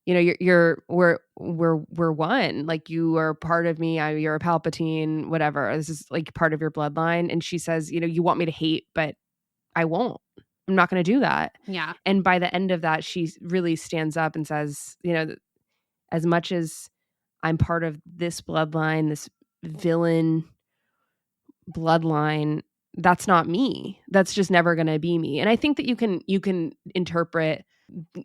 you know, we're one. Like you are part of me. You're a Palpatine. Whatever. This is like part of your bloodline. And she says, you know, you want me to hate, but I won't. I'm not going to do that. Yeah. And by the end of that, she really stands up and says, you know, as much as I'm part of this bloodline, this villain bloodline, that's not me. That's just never going to be me. And I think that you can interpret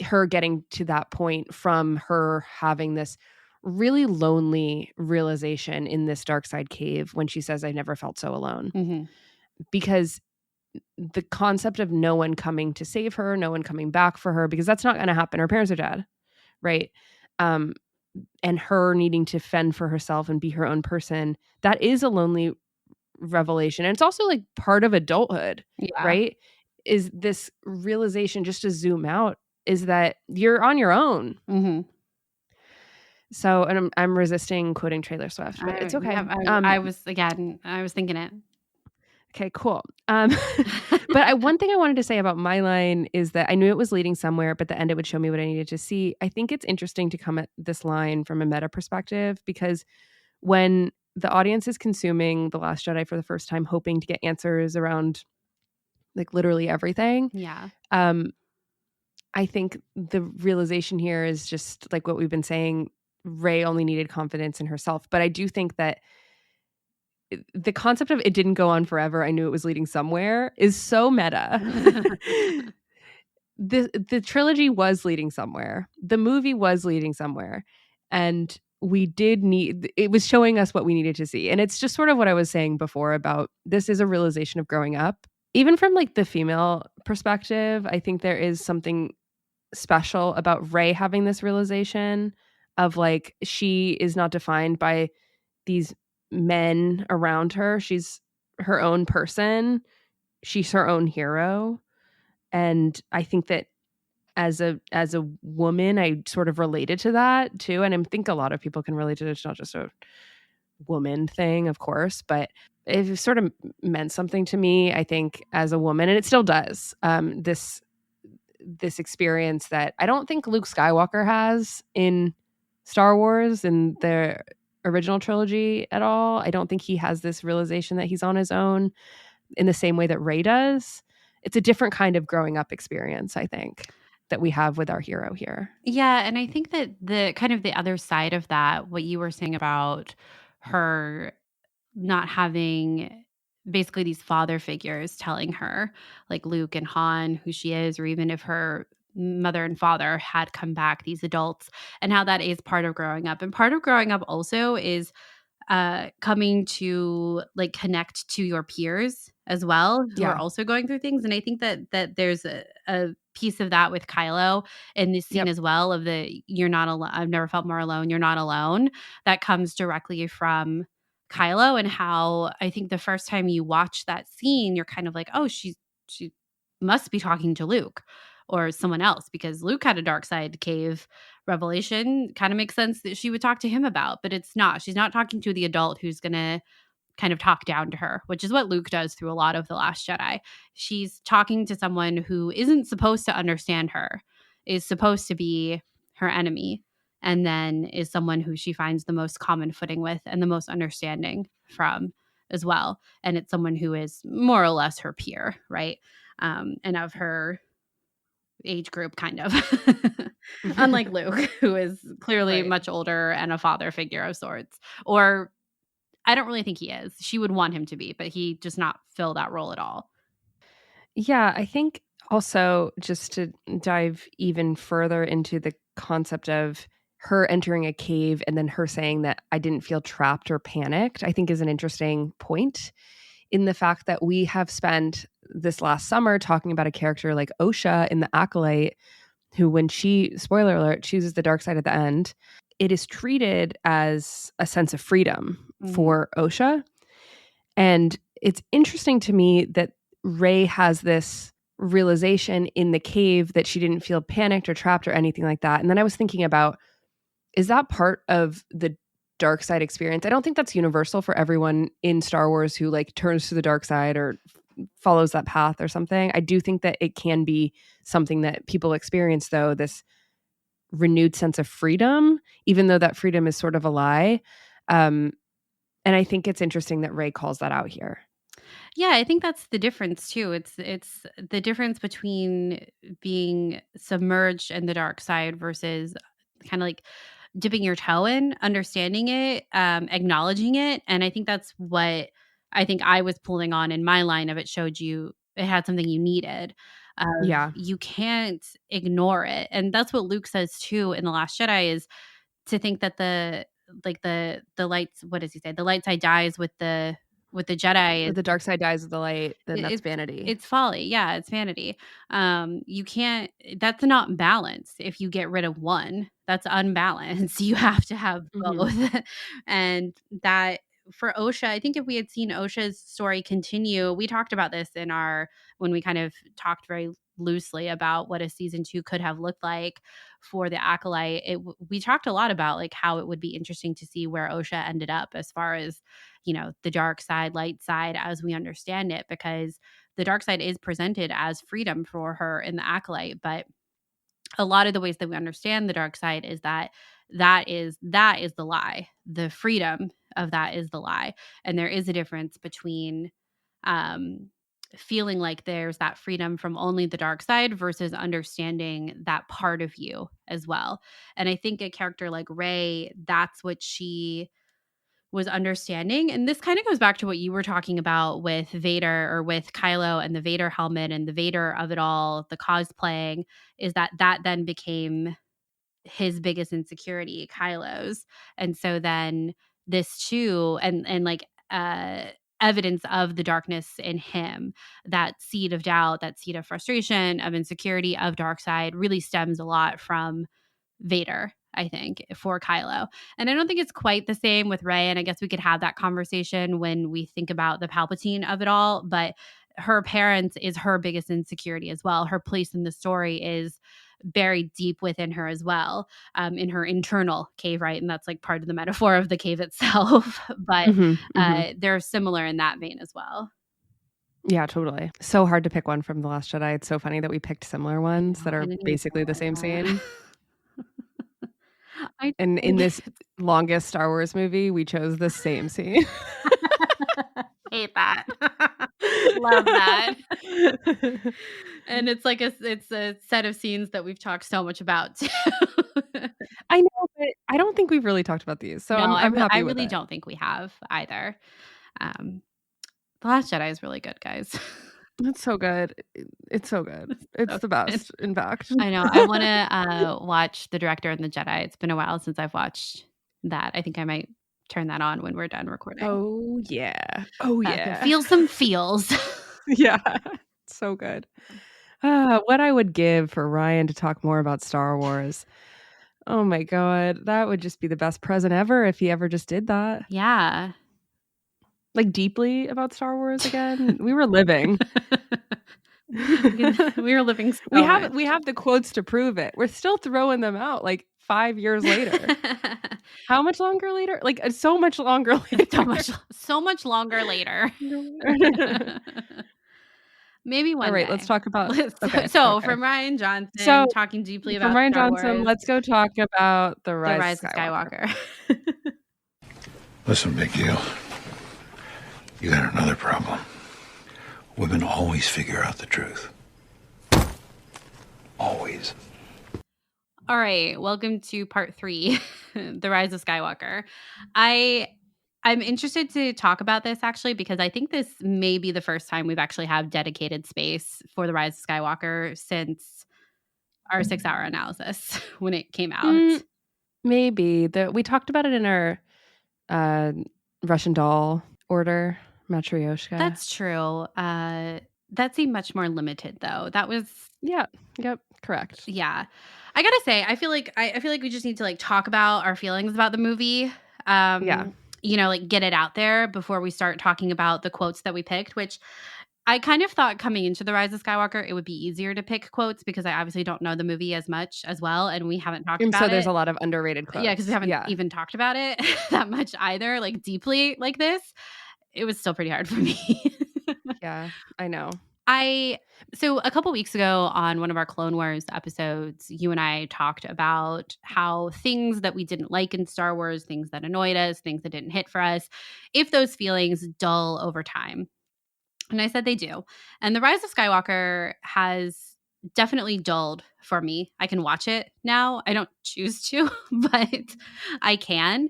her getting to that point from her having this really lonely realization in this dark side cave when she says, I never felt so alone. Mhm. Because the concept of no one coming to save her, no one coming back for her, because that's not going to happen. Her parents are dead, right? And her needing to fend for herself and be her own person, that is a lonely revelation. And it's also like part of adulthood, Yeah. right? Is this realization, just to zoom out, is that you're on your own. Mhm. So, and I'm resisting quoting Taylor Swift, but it's okay. Yeah, I was thinking it. Okay, cool. But one thing I wanted to say about my line is that I knew it was leading somewhere, but the end it would show me what I needed to see. I think it's interesting to come at this line from a meta perspective because when the audience is consuming The Last Jedi for the first time, hoping to get answers around like literally everything, Yeah. I think the realization here is just like what we've been saying. Rey only needed confidence in herself, but I do think that the concept of it didn't go on forever, I knew it was leading somewhere is so meta. The trilogy was leading somewhere. The movie was leading somewhere. And it was showing us what we needed to see. And it's just sort of what I was saying before about this is a realization of growing up. Even from like the female perspective, I think there is something special about Rey having this realization of like she is not defined by these men around her. She's her own person. She's her own hero. And I think that as a woman, I sort of related to that too. And I think a lot of people can relate to it. It's not just a woman thing, of course, but it sort of meant something to me, I think, as a woman, and it still does. This experience that I don't think Luke Skywalker has in Star Wars in the original trilogy at all. I don't think he has this realization that he's on his own in the same way that Rey does. It's a different kind of growing up experience, I think, that we have with our hero here. Yeah, and I think that the kind of the other side of that, what you were saying about her not having basically these father figures telling her, like Luke and Han, who she is, or even if her mother and father had come back, these adults, and how that is part of growing up. And part of growing up also is coming to like connect to your peers as well who are also going through things. And I think that there's a piece of that with Kylo in this scene as well, of the you're not alone. I've never felt more alone. You're not alone. That comes directly from Kylo, and how I think the first time you watch that scene, you're kind of like, oh, she's must be talking to Luke or someone else, because Luke had a dark side cave revelation. Kind of makes sense that she would talk to him about, but it's not. She's not talking to the adult who's going to kind of talk down to her, which is what Luke does through a lot of The Last Jedi. She's talking to someone who isn't supposed to understand her, is supposed to be her enemy, and then is someone who she finds the most common footing with and the most understanding from as well. And it's someone who is more or less her peer, right? And of her age group, kind of. Unlike Luke, who is clearly Right. much older and a father figure of sorts. Or I don't really think he is. She would want him to be, but he does not fill that role at all. Yeah, I think also, just to dive even further into the concept of her entering a cave and then her saying that I didn't feel trapped or panicked, I think is an interesting point, in the fact that we have spent this last summer talking about a character like Osha in The Acolyte, who, when she, spoiler alert, chooses the dark side at the end, it is treated as a sense of freedom for Osha. And it's interesting to me that Rey has this realization in the cave that she didn't feel panicked or trapped or anything like that. And then I was thinking about, is that part of the dark side experience? I don't think that's universal for everyone in Star Wars who like turns to the dark side or follows that path or something. I do think that it can be something that people experience, though, this renewed sense of freedom, even though that freedom is sort of a lie. And I think it's interesting that Rey calls that out here. Yeah, I think that's the difference too. It's the difference between being submerged in the dark side versus kind of like dipping your toe in, understanding it, acknowledging it. And I think that's what I think I was pulling on in my line of it. Showed you it had something you needed. Yeah. You can't ignore it. And that's what Luke says too in The Last Jedi, is to think that the lights, what does he say? The light side dies with the Jedi. The dark side dies with the light, then that's It's vanity. It's folly. Yeah, it's vanity. You can't, that's not balance. If you get rid of one, that's unbalanced. You have to have both. And that, for Osha, I think if we had seen Osha's story continue, we talked about this in when we kind of talked very loosely about what a season 2 could have looked like for the Acolyte. We talked a lot about like how it would be interesting to see where Osha ended up as far as, the dark side, light side as we understand it, because the dark side is presented as freedom for her in the Acolyte. But a lot of the ways that we understand the dark side is that is the lie. The freedom of that is the lie. And there is a difference between feeling like there's that freedom from only the dark side versus understanding that part of you as well. And I think a character like Rey, that's what she was understanding. And this kind of goes back to what you were talking about with Vader, or with Kylo and the Vader helmet and the Vader of it all, the cosplaying, is that then became his biggest insecurity, Kylo's. And so then this too, and like evidence of the darkness in him, that seed of doubt, that seed of frustration, of insecurity, of dark side, really stems a lot from Vader, I think, for Kylo. And I don't think it's quite the same with Rey. And I guess we could have that conversation when we think about the Palpatine of it all. But her parents is her biggest insecurity as well. Her place in the story is buried deep within her as well, in her internal cave, right? And that's like part of the metaphor of the cave itself. But they're similar in that vein as well. Yeah, totally. So hard to pick one from The Last Jedi. It's so funny that we picked similar ones that are basically the same scene. And in this longest Star Wars movie, we chose the same scene. Hate that. Love that. And it's like it's a set of scenes that we've talked so much about too. I know, but I don't think we've really talked about these. So no, I'm happy I with really it. don't think we have either. The Last Jedi is really good, guys. It's so good. It's so good. It's so the best, in fact. I know. I want to watch The Director and the Jedi. It's been a while since I've watched that. I think I might turn that on when we're done recording. Oh, yeah. Oh, yeah. Feel some feels. Yeah. So good. What I would give for Ryan to talk more about Star Wars. Oh my God. That would just be the best present ever if he ever just did that. Yeah. Like deeply about Star Wars again. We were living. We were living so we much. have the quotes to prove it. We're still throwing them out like 5 years later. How much longer later? Like so much longer later. so much longer later. Maybe one All right, day. let's talk about okay. From Rian Johnson So, talking deeply from about Rian Star Johnson, Wars, let's go talk about The the Rise Rise of of Skywalker. Skywalker. Listen, big deal. You got another problem. Women always figure out the truth. Always. All right, welcome to part 3, The Rise of Skywalker. I'm interested to talk about this actually because I think this may be the first time we've actually had dedicated space for The Rise of Skywalker since our 6-hour analysis when it came out. Maybe. We talked about it in our Russian doll order, Matryoshka. That's true. That seemed much more limited though. That was Yep, correct. Yeah. I gotta say, I feel like we just need to like talk about our feelings about the movie. You know, like get it out there before we start talking about the quotes that we picked, which I kind of thought coming into The Rise of Skywalker, it would be easier to pick quotes because I obviously don't know the movie as much as well. And we haven't talked about it. So there's a lot of underrated quotes. Yeah, because we haven't even talked about it that much either, like deeply like this. It was still pretty hard for me. Yeah, I know. So a couple weeks ago on one of our Clone Wars episodes, you and I talked about how things that we didn't like in Star Wars, things that annoyed us, things that didn't hit for us, if those feelings dull over time. And I said they do. And The Rise of Skywalker has definitely dulled for me. I can watch it now. I don't choose to, but I can.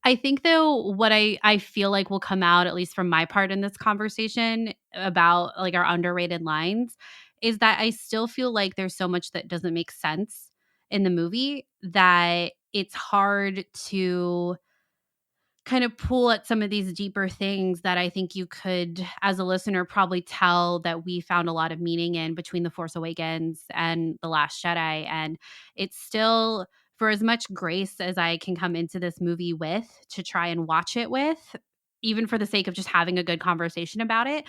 I think, though, what I feel like will come out, at least from my part in this conversation about like our underrated lines, is that I still feel like there's so much that doesn't make sense in the movie that it's hard to kind of pull at some of these deeper things that I think you could, as a listener, probably tell that we found a lot of meaning in between The Force Awakens and The Last Jedi. And it's still, for as much grace as I can come into this movie with to try and watch it with, even for the sake of just having a good conversation about it,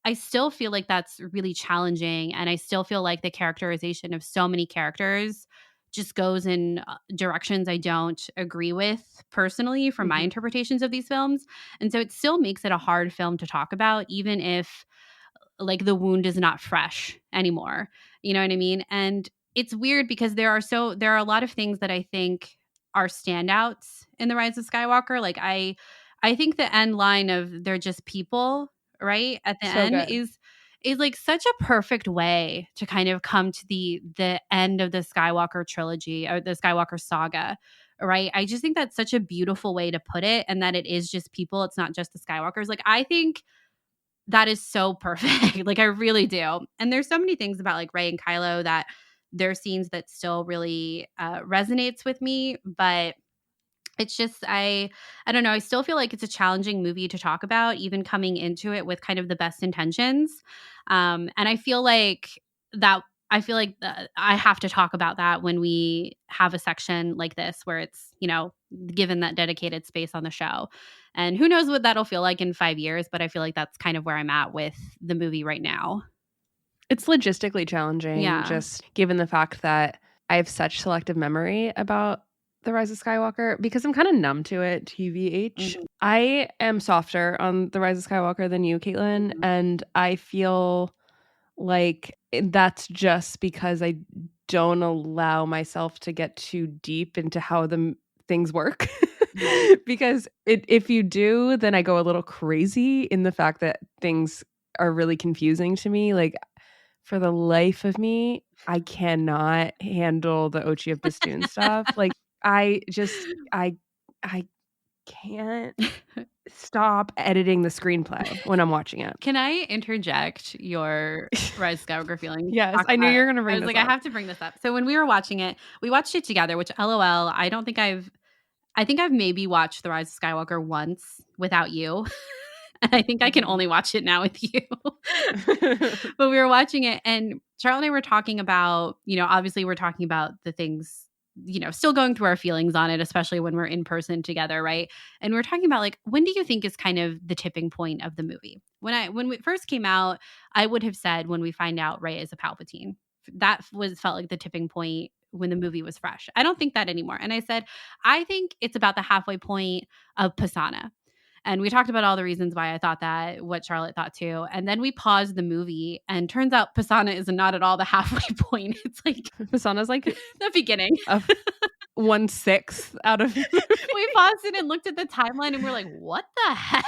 I still feel like that's really challenging. And I still feel like the characterization of so many characters just goes in directions I don't agree with personally from my interpretations of these films. And so it still makes it a hard film to talk about, even if like the wound is not fresh anymore. You know what I mean? And it's weird because there are a lot of things that I think are standouts in The Rise of Skywalker. Like I think the end line of "they're just people," right? At the end is like such a perfect way to kind of come to the end of the Skywalker trilogy or the Skywalker saga, right? I just think that's such a beautiful way to put it, and that it is just people. It's not just the Skywalkers. Like I think that is so perfect. Like I really do. And there's so many things about like Rey and Kylo that they're scenes that still really resonates with me, but it's just I don't know. I still feel like it's a challenging movie to talk about, even coming into it with kind of the best intentions. And I feel like I have to talk about that when we have a section like this where it's, you know, given that dedicated space on the show. And who knows what that'll feel like in 5 years, but I feel like that's kind of where I'm at with the movie right now. It's logistically challenging, just given the fact that I have such selective memory about The Rise of Skywalker because I'm kind of numb to it, TVH. I am softer on The Rise of Skywalker than you, Caitlin, and I feel like that's just because I don't allow myself to get too deep into how the things work. Because if you do, then I go a little crazy in the fact that things are really confusing to me. Like, for the life of me, I cannot handle the Ochi of Bestoon stuff. Like, I can't stop editing the screenplay when I'm watching it. Can I interject your Rise of Skywalker feeling? Yes, I knew you were going to bring this up. I have to bring this up. So when we were watching it, we watched it together, which LOL, I think I've maybe watched The Rise of Skywalker once without you. And I think I can only watch it now with you. But we were watching it and Charlotte and I were talking about, you know, obviously we're talking about the things still going through our feelings on it, especially when we're in person together, right? And we're talking about like, when do you think is kind of the tipping point of the movie? When it first came out, I would have said when we find out Rey is a Palpatine. That felt like the tipping point when the movie was fresh. I don't think that anymore. And I said, I think it's about the halfway point of Pisana. And we talked about all the reasons why I thought that, what Charlotte thought too. And then we paused the movie, and turns out Pisana is not at all the halfway point. It's like Pisana's like the beginning. of 1/6 out of. We paused it and looked at the timeline, and we're like, what the heck?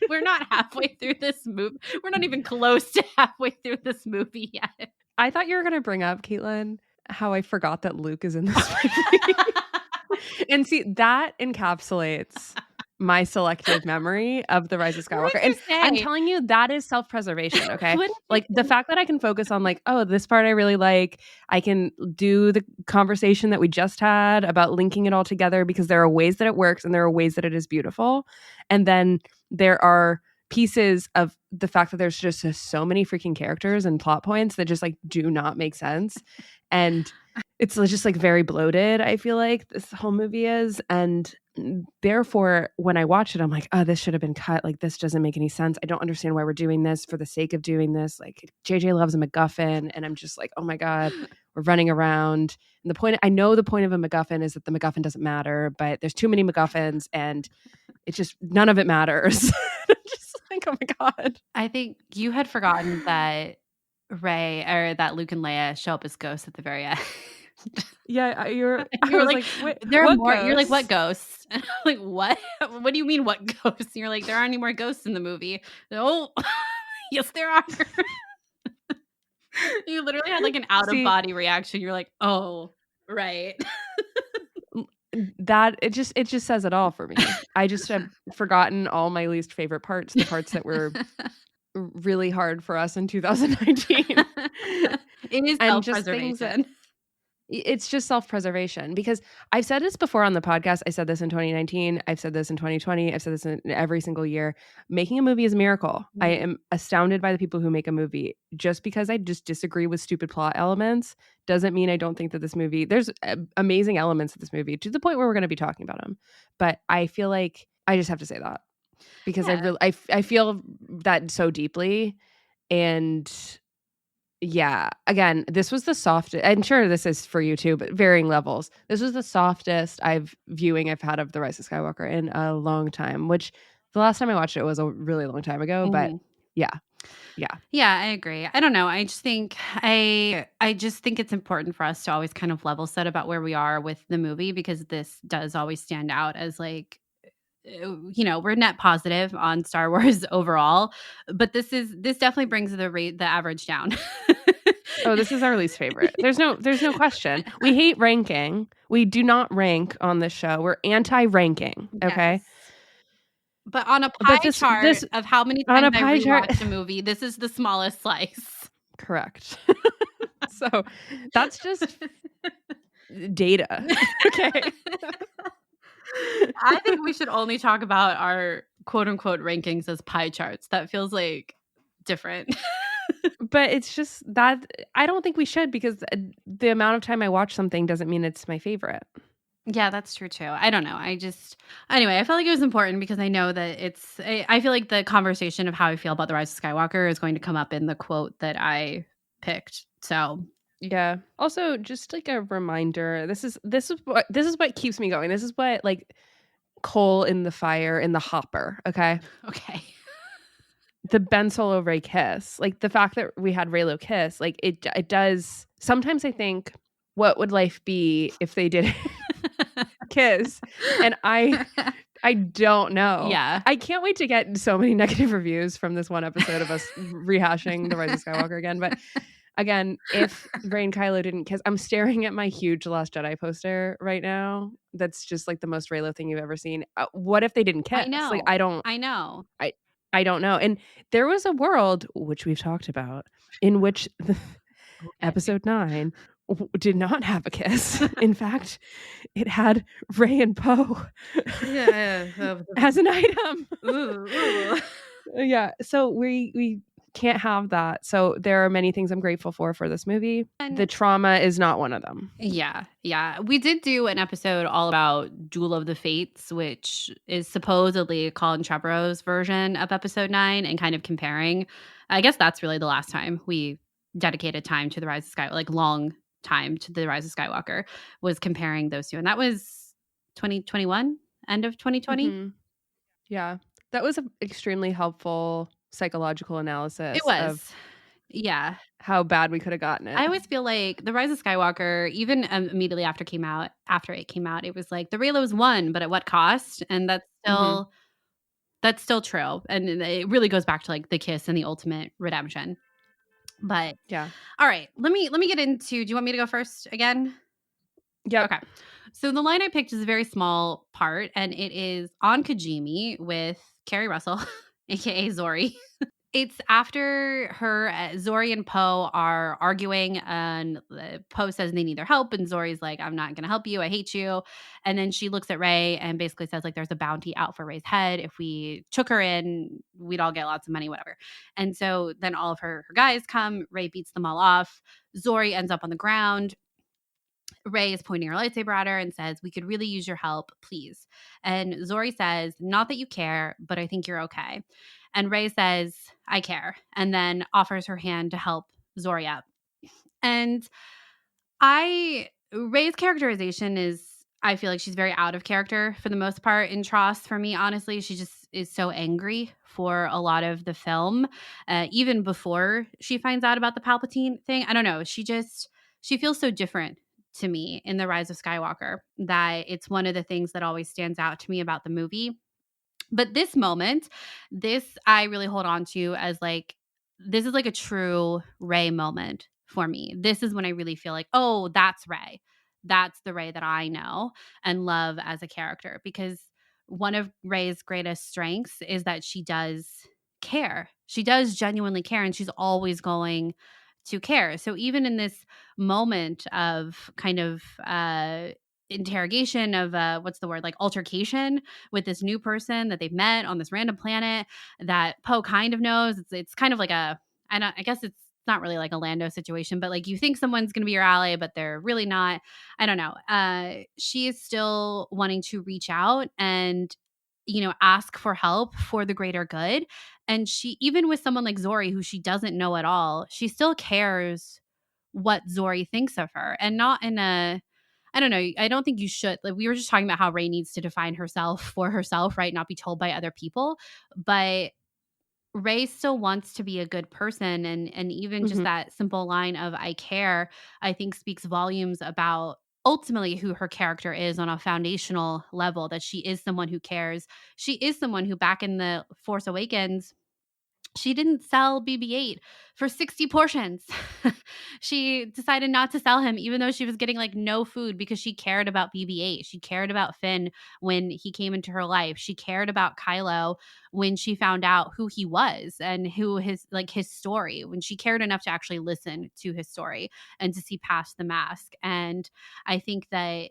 We're not halfway through this movie. We're not even close to halfway through this movie yet. I thought you were going to bring up, Caitlin, how I forgot that Luke is in this movie. And see, that encapsulates my selective memory of The Rise of Skywalker. And I'm telling you, that is self-preservation, okay? Like the fact that I can focus on like, oh, this part I really like. I can do the conversation that we just had about linking it all together because there are ways that it works and there are ways that it is beautiful. And then there are pieces of the fact that there's just so many freaking characters and plot points that just like do not make sense. And it's just like very bloated, I feel like this whole movie is. And therefore, when I watch it, I'm like, oh, this should have been cut. Like, this doesn't make any sense. I don't understand why we're doing this for the sake of doing this. Like, JJ loves a MacGuffin. And I'm just like, oh my God, we're running around. And I know the point of a MacGuffin is that the MacGuffin doesn't matter, but there's too many MacGuffins and it's just, none of it matters. I'm just like, oh my God. I think you had forgotten that that Luke and Leia show up as ghosts at the very end. Yeah, you were like there are more. Ghosts? You're like, what ghosts? Like, what? What do you mean, what ghosts? And you're like, there aren't any more ghosts in the movie. No, yes, there are. You literally had like an out of body reaction. You're like, oh, right. That it just says it all for me. I just have forgotten all my least favorite parts, the parts that were really hard for us in 2019. It is self-preservation. It's just self-preservation because I've said this before on the podcast. I said this in 2019. I've said this in 2020. I've said this in every single year. Making a movie is a miracle. Mm-hmm. I am astounded by the people who make a movie. Just because I just disagree with stupid plot elements doesn't mean I don't think that this movie, there's amazing elements of this movie to the point where we're going to be talking about them. But I feel like I just have to say that because I feel that so deeply. And yeah, again, this was the softest. I'm sure this is for you too, but varying levels. This was the softest viewing I've had of The Rise of Skywalker in a long time, which the last time I watched it was a really long time ago. But yeah, I agree. I don't know. I just think it's important for us to always kind of level set about where we are with the movie because this does always stand out as like, we're net positive on Star Wars overall, but this definitely brings the average down. Oh, this is our least favorite. There's no question. We hate ranking. We do not rank on this show. We're anti-ranking. Okay. Yes. But on a pie chart of how many times I rewatched a movie, this is the smallest slice. Correct. So that's just data. Okay. I think we should only talk about our quote unquote rankings as pie charts. That feels like different. But it's just that I don't think we should because the amount of time I watch something doesn't mean it's my favorite. Yeah, that's true too. I don't know. Anyway, I felt like it was important because I know that I feel like the conversation of how I feel about The Rise of Skywalker is going to come up in the quote that I picked. So yeah. Also, just like a reminder, this is what keeps me going. This is what like coal in the fire in the hopper. Okay. The Ben Solo Rey kiss, like the fact that we had Reylo kiss, like it does. Sometimes I think, what would life be if they did kiss? And I don't know. Yeah. I can't wait to get so many negative reviews from this one episode of us rehashing The Rise of Skywalker again. But again, if Rey and Kylo didn't kiss, I'm staring at my huge Last Jedi poster right now. That's just like the most Reylo thing you've ever seen. What if they didn't kiss? I know. Like I know. I don't know. And there was a world, which we've talked about, in which episode 9 did not have a kiss. In fact, it had Rey and Poe as an item. Ooh. Yeah. So we can't have that. So there are many things I'm grateful for this movie. And- The trauma is not one of them. Yeah. We did do an episode all about Duel of the Fates, which is supposedly Colin Trevorrow's version of episode 9, and kind of comparing. I guess that's really the last time we dedicated time to The Rise of Skywalker, like long time to The Rise of Skywalker, was comparing those two. And that was 2021, end of 2020. Mhm. Yeah. That was an extremely helpful psychological analysis It was. of Yeah. how bad we could have gotten it. I always feel like The Rise of Skywalker, even immediately after it came out, it was like the Reylos won, but at what cost? And that's still true. And it really goes back to like the kiss and the ultimate redemption. But Yeah. all right, let me get into. Do you want me to go first again? Yeah. Okay. So the line I picked is a very small part, and it is on Kajimi with Kerry Russell, aka Zori. It's after her, Zori and Poe are arguing, and Poe says they need their help, and Zori's like, I'm not going to help you. I hate you. And then she looks at Rey and basically says, like, there's a bounty out for Rey's head. If we took her in, we'd all get lots of money, whatever. And so then all of her guys come. Rey beats them all off. Zori ends up on the ground. Rey is pointing her lightsaber at her and says, we could really use your help, please. And Zori says, not that you care, but I think you're okay. And Rey says, I care, and then offers her hand to help Zori up. And Rey's characterization is, I feel like she's very out of character for the most part in TROS for me, honestly. She just is so angry for a lot of the film, even before she finds out about the Palpatine thing. I don't know. She feels so different to me in The Rise of Skywalker that it's one of the things that always stands out to me about the movie. But this moment, I really hold on to as like, this is like a true Rey moment for me. This is when I really feel like, oh, that's Rey. That's the Rey that I know and love as a character, because one of Rey's greatest strengths is that she does care. She does genuinely care, and she's always going to care. So even in this moment of kind of interrogation of altercation with this new person that they've met on this random planet that Poe kind of knows, it's kind of like I guess it's not really like a Lando situation, but like you think someone's going to be your ally, but they're really not. I don't know. She is still wanting to reach out and, ask for help for the greater good. And she, even with someone like Zori, who she doesn't know at all, she still cares what Zori thinks of her, and not in a, I don't know. I don't think you should. Like, we were just talking about how Rey needs to define herself for herself, right? Not be told by other people. But Rey still wants to be a good person, and even just that simple line of "I care," I think speaks volumes about ultimately who her character is on a foundational level. That she is someone who cares. She is someone who, back in the Force Awakens, she didn't sell BB-8 for 60 portions. She decided not to sell him, even though she was getting like no food, because she cared about BB-8. She cared about Finn when he came into her life. She cared about Kylo when she found out who he was and who his story, when she cared enough to actually listen to his story and to see past the mask. And I think that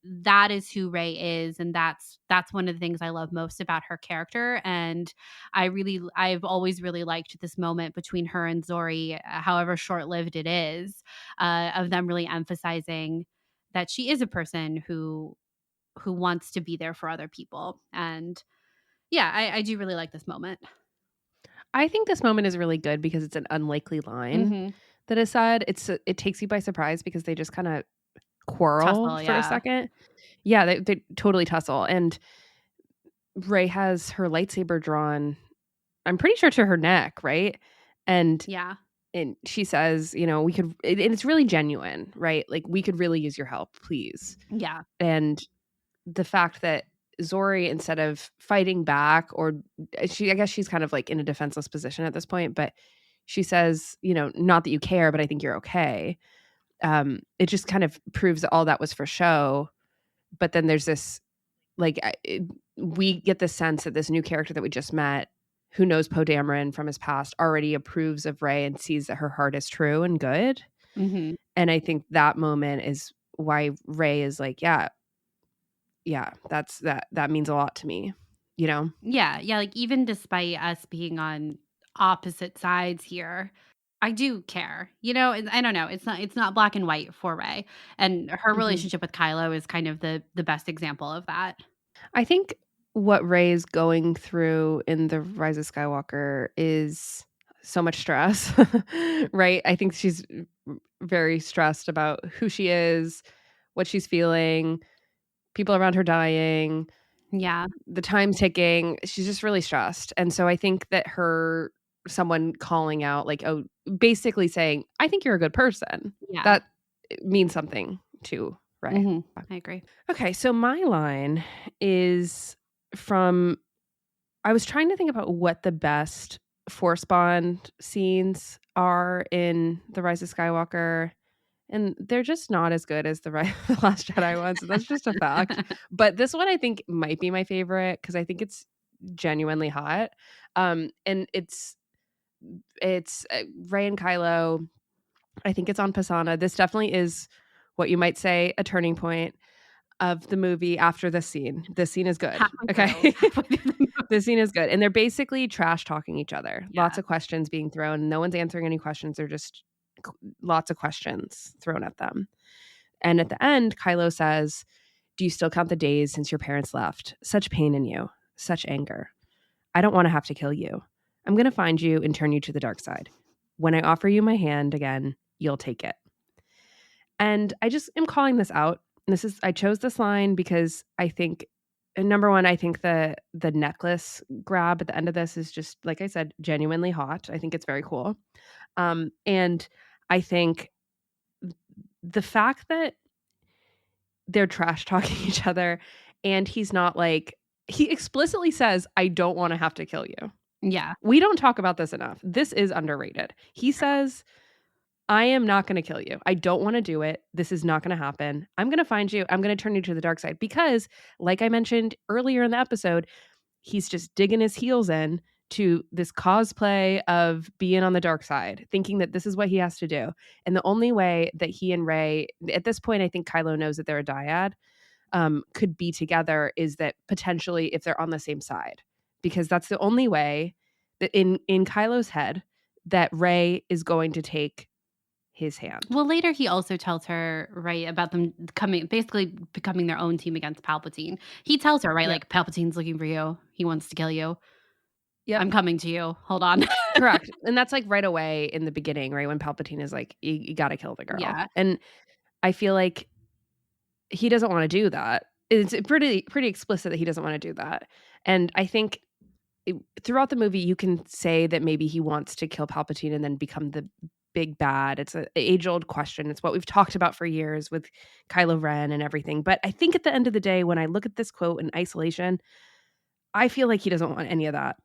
that is who Rey is, and that's one of the things I love most about her character. And I've always really liked this moment between her and Zori, however short-lived it is, of them really emphasizing that she is a person who wants to be there for other people. And yeah, I do really like this moment. I think this moment is really good because it's an unlikely line that is said. It takes you by surprise because they just kind of quarrel for a second. Yeah, they totally tussle. And Rey has her lightsaber drawn, I'm pretty sure, to her neck, right? And she says, we could, and it's really genuine, right? Like, we could really use your help, please. Yeah. And the fact that Zori, instead of fighting back, or I guess she's kind of like in a defenseless position at this point, but she says, not that you care, but I think you're okay. It just kind of proves that all that was for show. But then there's this, we get the sense that this new character that we just met, who knows Poe Dameron from his past, already approves of Rey and sees that her heart is true and good. And I think that moment is why Rey is like, yeah, that means a lot to me, Yeah, like, even despite us being on opposite sides here. I do care. I don't know. It's not black and white for Rey. And her Mhm. relationship with Kylo is kind of the best example of that. I think what Rey is going through in The Rise of Skywalker is so much stress, right? I think she's very stressed about who she is, what she's feeling, people around her dying, Yeah. the time ticking. She's just really stressed. And so I think that someone calling out, like, oh, basically saying, I think you're a good person, Yeah. that means something to Rey. Mhm. I agree. Okay, so my line is from I was trying to think about what the best Force Bond scenes are in The Rise of Skywalker, and they're just not as good as the The Last Jedi ones. That's just a fact. But this one I think might be my favorite because I think it's genuinely hot. And it's Rey and Kylo. I think it's on Pisana. This definitely is what you might say a turning point of the movie after this scene. This scene is good. Halfway Okay. through. Halfway through the movie. This scene is good. And they're basically trash talking each other. Yeah. Lots of questions being thrown. No one's answering any questions. They're just lots of questions thrown at them. And at the end, Kylo says, "Do you still count the days since your parents left? Such pain in you, such anger. I don't want to have to kill you. I'm going to find you and turn you to the dark side. When I offer you my hand again, you'll take it." And I just am calling this out. I chose this line because I think, number one, I think the necklace grab at the end of this is just, like I said, genuinely hot. I think it's very cool. And I think the fact that they're trash talking each other and he's not like, he explicitly says, "I don't want to have to kill you." Yeah. We don't talk about this enough. This is underrated. He says, "I am not going to kill you. I don't want to do it. This is not going to happen. I'm going to find you. I'm going to turn you to the dark side." Because, like I mentioned earlier in the episode, he's just digging his heels in to this cosplay of being on the dark side, thinking that this is what he has to do. And the only way that he and Rey, at this point, I think Kylo knows that they're a dyad, could be together is that potentially if they're on the same side. Because that's the only way that in Kylo's head that Rey is going to take his hand. Well, later he also tells her, right, about them basically becoming their own team against Palpatine. He tells her, right, Yep. like, Palpatine's looking for you. He wants to kill you. Yep. I'm coming to you. Hold on. Correct. And that's like right away in the beginning, right? When Palpatine is like, you got to kill the girl. Yeah. And I feel like he doesn't want to do that. It's pretty explicit that he doesn't want to do that. And I think throughout the movie, you can say that maybe he wants to kill Palpatine and then become the big bad. It's an age-old question. It's what we've talked about for years with Kylo Ren and everything. But I think at the end of the day, when I look at this quote in isolation, I feel like he doesn't want any of that.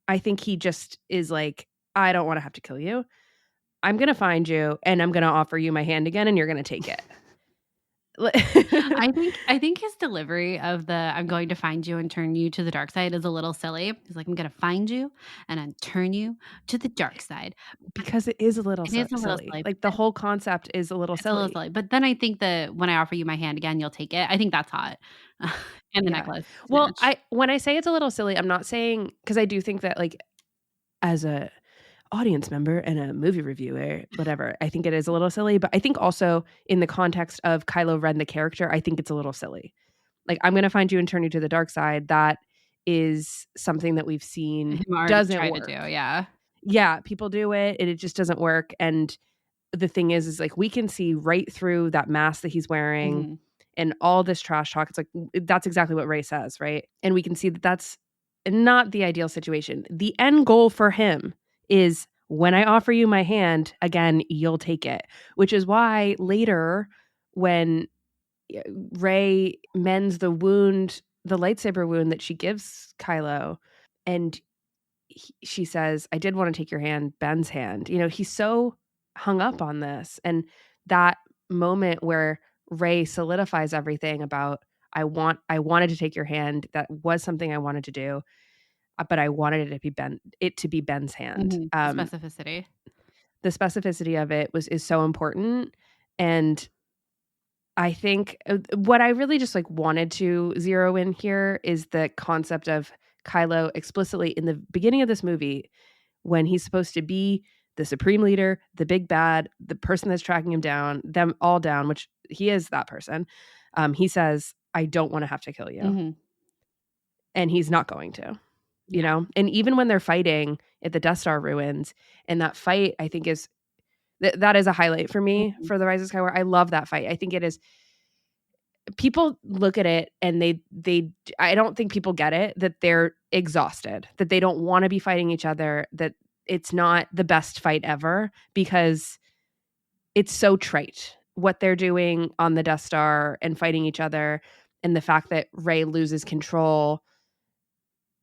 I think he just is like, "I don't want to have to kill you. I'm going to find you and I'm going to offer you my hand again and you're going to take it." I think his delivery of the "I'm going to find you and turn you to the dark side" is a little silly. He's like, "I'm going to find you and then turn you to the dark side." Because it is a little It is a little silly. silly, Like the whole concept is a little It's a little silly. silly. But then I think that when I offer you my hand again, you'll take it. I think that's hot. And the Yeah. necklace. Well, snitch. when I say it's a little silly, I'm not saying, because I do think that, like, as a audience member and a movie reviewer, whatever, I think it is a little silly. But I think also in the context of Kylo Ren, the character, I think it's a little silly. Like, "I'm going to find you and turn you to the dark side." That is something that we've seen Him already doesn't try work. to do, yeah. Yeah, people do it and it just doesn't work. And the thing is like we can see right through that mask that he's wearing Mhm. and all this trash talk. It's like that's exactly what Rey says, right? And we can see that that's not the ideal situation. The end goal for him is, when I offer you my hand again, you'll take it. Which is why later when Rey mends the wound, the lightsaber wound that she gives Kylo, and she says, "I did want to take your hand, Ben's hand." You know, he's so hung up on this. And that moment where Rey solidifies everything about, I wanted to take your hand. That was something I wanted to do, but I wanted it to be Ben's hand. Mhm. Specificity. The specificity of it is so important. And I think what I really just like wanted to zero in here is the concept of Kylo explicitly in the beginning of this movie when he's supposed to be the supreme leader, the big bad, the person that's tracking him down, them all down, which he is that person. He says, I don't want to have to kill you. Mm-hmm. And he's not going to, you Yeah. know? And even when they're fighting at the Death Star ruins, and that fight, I think is, that is a highlight for me Mhm. for The Rise of Skywalker. I love that fight. I think it is, people look at it and I don't think people get it, that they're exhausted, that they don't want to be fighting each other, that it's not the best fight ever, because it's so trite what they're doing on the Death Star and fighting each other, and the fact that Rey loses control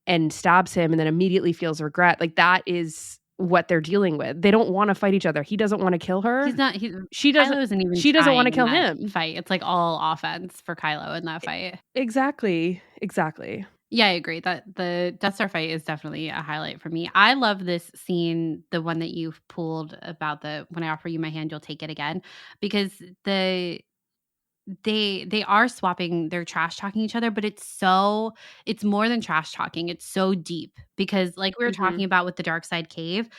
and stabs him and then immediately feels regret. Like, that is what they're dealing with. They don't want to fight each other. He doesn't want to kill her. He's not. She doesn't. Kylo isn't even. She doesn't want to trying kill in that him. fight. It's like all offense for Kylo in that fight. Exactly. Yeah, I agree that the Death Star fight is definitely a highlight for me. I love this scene, the one that you've pulled about the when I offer you my hand, you'll take it again, because they are swapping, they're trash talking each other, but it's more than trash talking. It's so deep because, like we were talking about with the Dark Side Cave,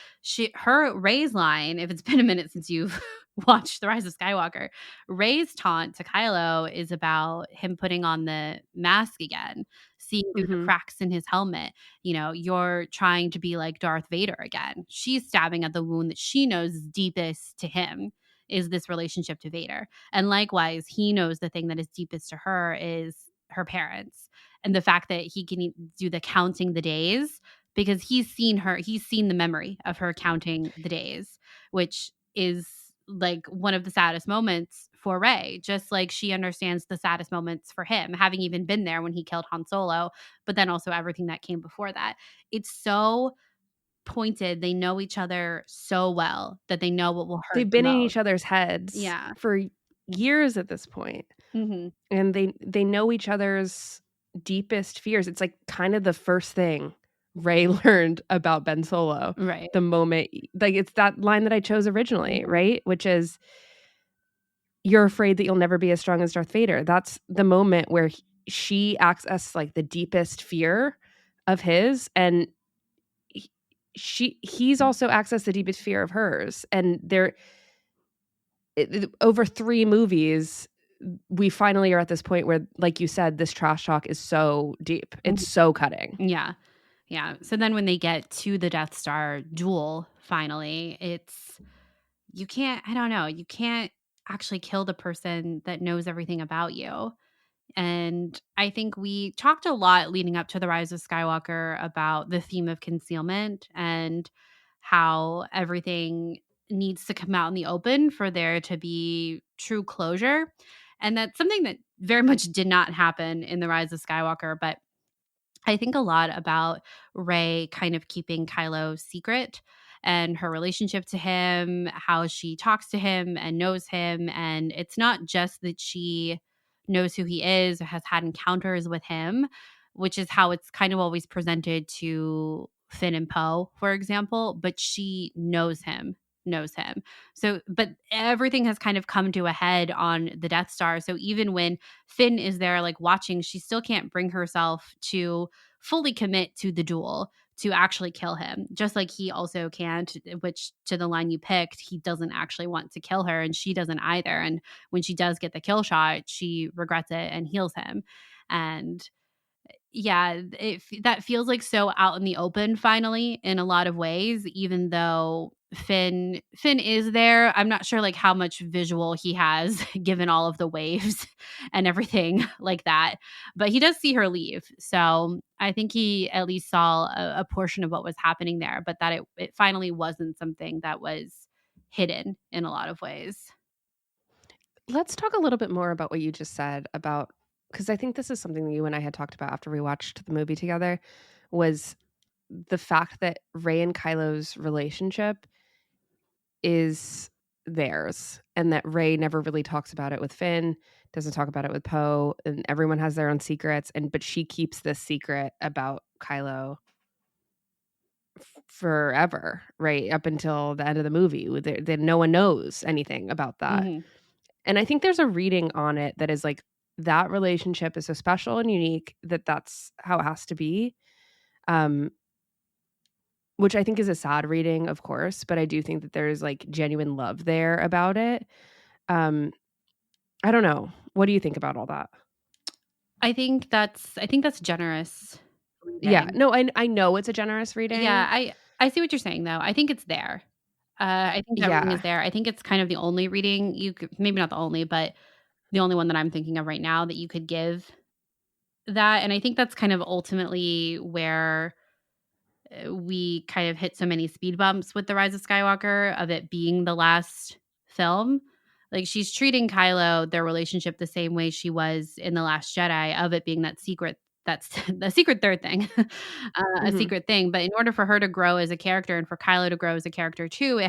her Rey's line, if it's been a minute since you've watched The Rise of Skywalker, Rey's taunt to Kylo is about him putting on the mask again, seeing through the cracks in his helmet. You know, you're trying to be like Darth Vader again. She's stabbing at the wound that she knows is deepest to him, is this relationship to Vader. And likewise, he knows the thing that is deepest to her is her parents. And the fact that he can do the counting the days, because he's seen the memory of her counting the days, which is like one of the saddest moments for Rey, just like she understands the saddest moments for him, having even been there when he killed Han Solo, but then also everything that came before that. It's so pointed. They know each other so well that they know what will hurt. They've been in each other's heads for years at this point. Mm-hmm. And they know each other's deepest fears. It's like kind of the first thing Rey learned about Ben Solo. Right. The moment, like, it's that line that I chose originally, right? Which is, you're afraid that you'll never be as strong as Darth Vader. That's the moment where she acts as like the deepest fear of his, and he's also accessed the deepest fear of hers. And over 3 movies, we finally are at this point where, like you said, this trash talk is so deep. It's so cutting. Yeah. So then when they get to the Death Star duel, finally, you can't actually kill the person that knows everything about you. And I think we talked a lot leading up to The Rise of Skywalker about the theme of concealment and how everything needs to come out in the open for there to be true closure. And that's something that very much did not happen in The Rise of Skywalker. But I think a lot about Rey kind of keeping Kylo secret and her relationship to him, how she talks to him and knows him. And it's not just that she knows who he is or has had encounters with him, which is how it's kind of always presented to Finn and Poe, for example, but she knows him. So, but everything has kind of come to a head on the Death Star. So even when Finn is there, like watching, she still can't bring herself to fully commit to the duel, to actually kill him, just like he also can't, which to the line you picked, he doesn't actually want to kill her and she doesn't either. And when she does get the kill shot, she regrets it and heals him. And yeah, that feels like so out in the open finally in a lot of ways, even though Finn is there. I'm not sure like how much visual he has given all of the waves and everything like that, but he does see her leave. So I think he at least saw a portion of what was happening there, but that it finally wasn't something that was hidden in a lot of ways. Let's talk a little bit more about what you just said about, because I think this is something that you and I had talked about after we watched the movie together, was the fact that Rey and Kylo's relationship is theirs, and that Rey never really talks about it with Finn, doesn't talk about it with Poe, and everyone has their own secrets, but she keeps this secret about Kylo forever, right up until the end of the movie. That no one knows anything about that. Mm-hmm. And I think there's a reading on it that is like, that relationship is so special and unique that that's how it has to be. which I think is a sad reading, of course, but I do think that there's like genuine love there about it. Um, I don't know. What do you think about all that? I think that's generous Yeah, reading. no, I know it's a generous Yeah, reading. I see what you're saying though. I think it's there. I think that reading is Yeah, there. I think it's kind of the only reading you could, maybe not the only, but the only one that I'm thinking of right now that you could give that. And I think that's kind of ultimately where we kind of hit so many speed bumps with The Rise of Skywalker of it being the last film. Like she's treating Kylo, their relationship, the same way she was in The Last Jedi, of it being that secret, that's the secret third thing, a mhm, secret thing. But in order for her to grow as a character and for Kylo to grow as a character too,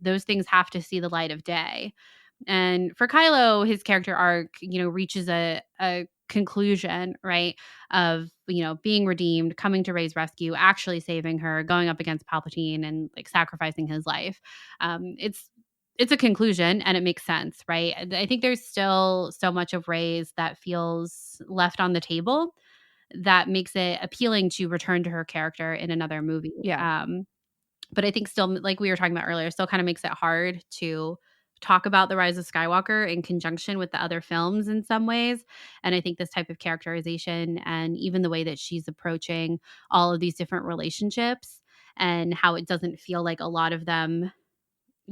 those things have to see the light of day. And for Kylo, his character arc, reaches a conclusion, right? Of, being redeemed, coming to Rey's rescue, actually saving her, going up against Palpatine and like sacrificing his life. It's a conclusion and it makes sense, right? I think there's still so much of Rey's that feels left on the table that makes it appealing to return to her character in another movie. yeah, But I think still, like we were talking about earlier, still kind of makes it hard to talk about The Rise of Skywalker in conjunction with the other films in some ways. And I think this type of characterization and even the way that she's approaching all of these different relationships and how it doesn't feel like a lot of them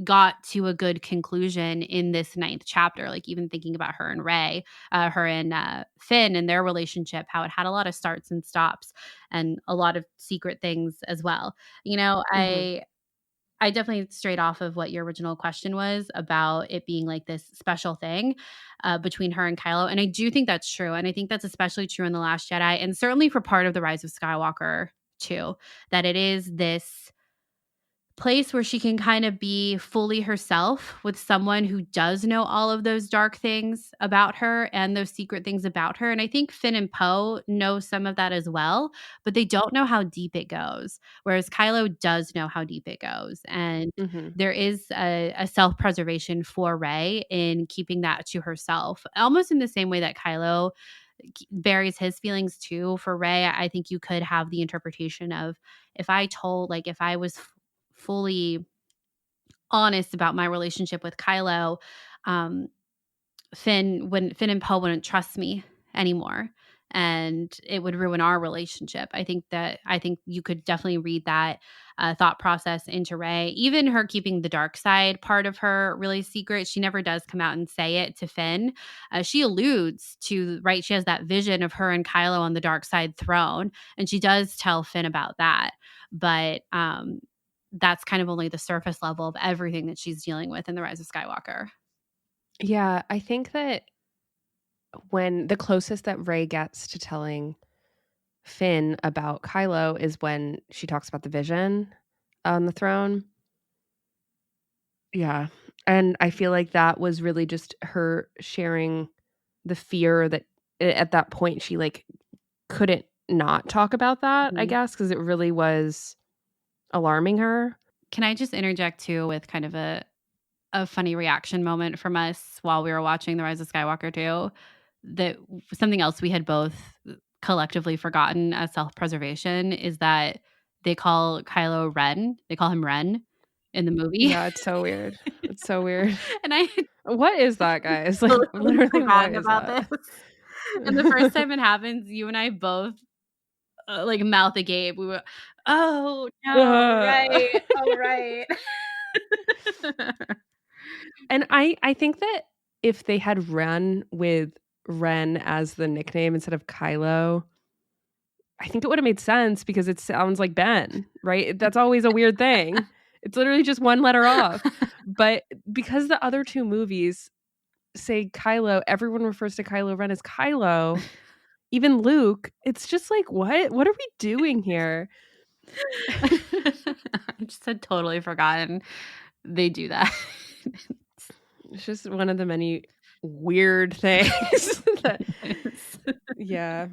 got to a good conclusion in this ninth chapter. Like even thinking about her and Rey, her and Finn and their relationship, how it had a lot of starts and stops and a lot of secret things as well. You know, mhm, I definitely strayed off of what your original question was about it being like this special thing between her and Kylo. And I do think that's true. And I think that's especially true in The Last Jedi and certainly for part of The Rise of Skywalker too, that it is this place where she can kind of be fully herself with someone who does know all of those dark things about her and those secret things about her. And I think Finn and Poe know some of that as well, but they don't know how deep it goes. Whereas Kylo does know how deep it goes. And mhm. there is a self preservation for Rey in keeping that to herself, almost in the same way that Kylo buries his feelings too. For Rey, I think you could have the interpretation of if I was fully honest about my relationship with Kylo, um, Finn and Poe wouldn't trust me anymore, and it would ruin our relationship. I think you could definitely read that thought process into Rey. Even her keeping the dark side part of her really secret. She never does come out and say it to Finn. She alludes to, right. She has that vision of her and Kylo on the dark side throne, and she does tell Finn about that. But that's kind of only the surface level of everything that she's dealing with in The Rise of Skywalker. Yeah, I think that when the closest that Rey gets to telling Finn about Kylo is when she talks about the vision on the throne. Yeah. And I feel like that was really just her sharing the fear that at that point she like couldn't not talk about that, I Mhm. guess, because it really was alarming her. Can I just interject too with kind of a funny reaction moment from us while we were watching The Rise of Skywalker too? That something else we had both collectively forgotten as self-preservation is that they call Kylo Ren. They call him Ren in the movie. Yeah, it's so weird. It's so weird. And I had What is that, guys? Like totally literally what forgotten is about that? this. And the first time it happens, you and I both like mouth agape. We were, oh no, Ugh. right, oh right. And I think that if they had run with Ren as the nickname instead of Kylo, I think it would have made sense because it sounds like Ben, right? That's always a weird thing. It's literally just one letter off. But because the other two movies say Kylo, everyone refers to Kylo Ren as Kylo, even Luke. It's just like, what? What are we doing here? I just had totally forgotten they do that. It's just one of the many weird things that, yeah.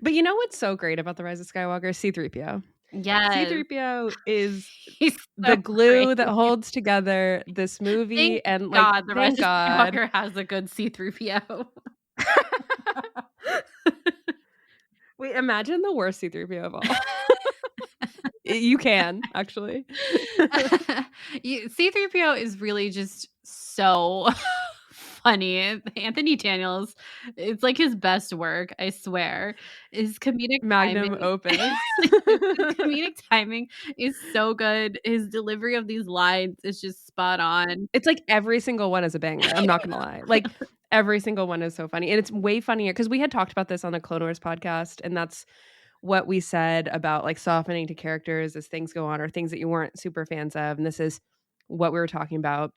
But you know what's so great about The Rise of Skywalker? C-3PO. Yes. C-3PO is He's the so glue great. that holds together this Thank movie and, like, God The Rise thank of God. Skywalker has a good C-3PO. Wait, imagine the worst C-3PO of all. You can, actually. C-3PO is really just so funny. Anthony Daniels, it's like his best work, I swear. His comedic Magnum timing opus. his comedic timing is so good. His delivery of these lines is just spot on. It's like every single one is a banger. I'm not gonna lie. Like every single one is so funny. And it's way funnier because we had talked about this on the Clone Wars podcast, and that's what we said about like softening to characters as things go on or things that you weren't super fans of. And this is what we were talking about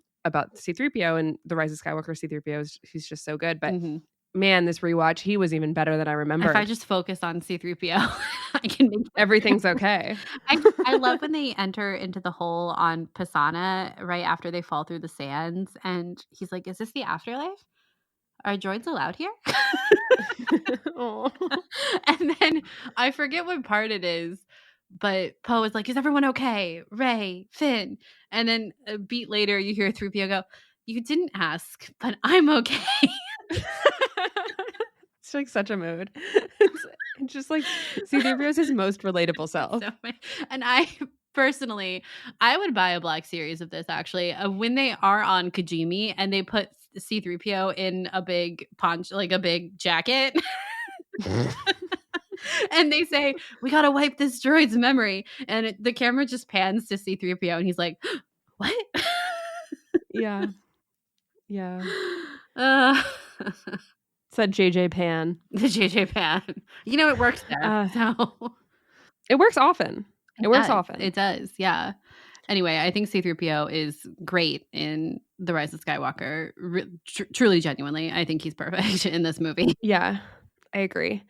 C-3PO and the Rise of Skywalker. C-3PO he's just so good. But Mhm. man, this rewatch, he was even better than I remember. If I just focus on C-3PO, I can make Everything's okay. I love when they enter into the hole on Pisana right after they fall through the sands, and he's like, "Is this the afterlife? Are droids allowed here?" Aw. And then I forget what part it is, but Poe is like, "Is everyone okay? Rey, Finn." And then a beat later, you hear 3PO go, "You didn't ask, but I'm okay." It's like such a mood. It's just like C-3PO is his most relatable self. So funny. And I personally, I would buy a Black Series of this actually. When they are on Kijimi and they put C-3PO in a big poncho, like a big jacket. And they say, "We gotta wipe this droid's memory." And the camera just pans to C-3PO and he's like, "What?" Yeah. Yeah. Uh, Said JJ Pan. the JJ pan. You know, it works there. So It works often. It works does. often. It does. Yeah. Anyway, I think C-3PO is great in The Rise of Skywalker. Truly, genuinely, I think he's perfect in this movie. Yeah, I agree.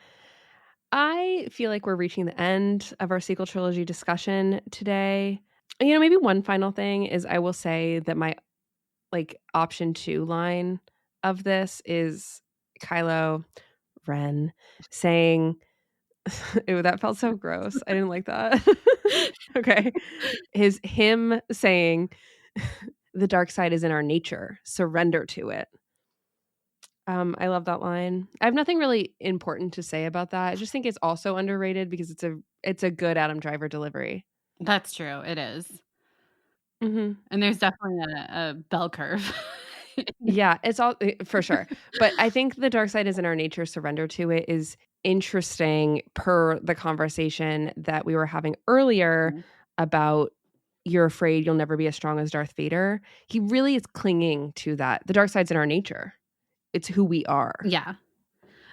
I feel like we're reaching the end of our sequel trilogy discussion today. You know, maybe one final thing is I will say that my like option 2 line of this is Kylo Ren saying, ew, that felt so gross. I didn't like that. Okay. Him saying, "The dark side is in our nature. Surrender to it." I love that line. I have nothing really important to say about that. I just think it's also underrated because it's a good Adam Driver delivery. That's true. It is. Mm-hmm. And there's definitely a bell curve. Yeah, it's all for sure. But I think the dark side is in our nature. Surrender to it is interesting per the conversation that we were having earlier Mhm. about you're afraid you'll never be as strong as Darth Vader. He really is clinging to that. The dark side's in our nature. It's who we are. Yeah.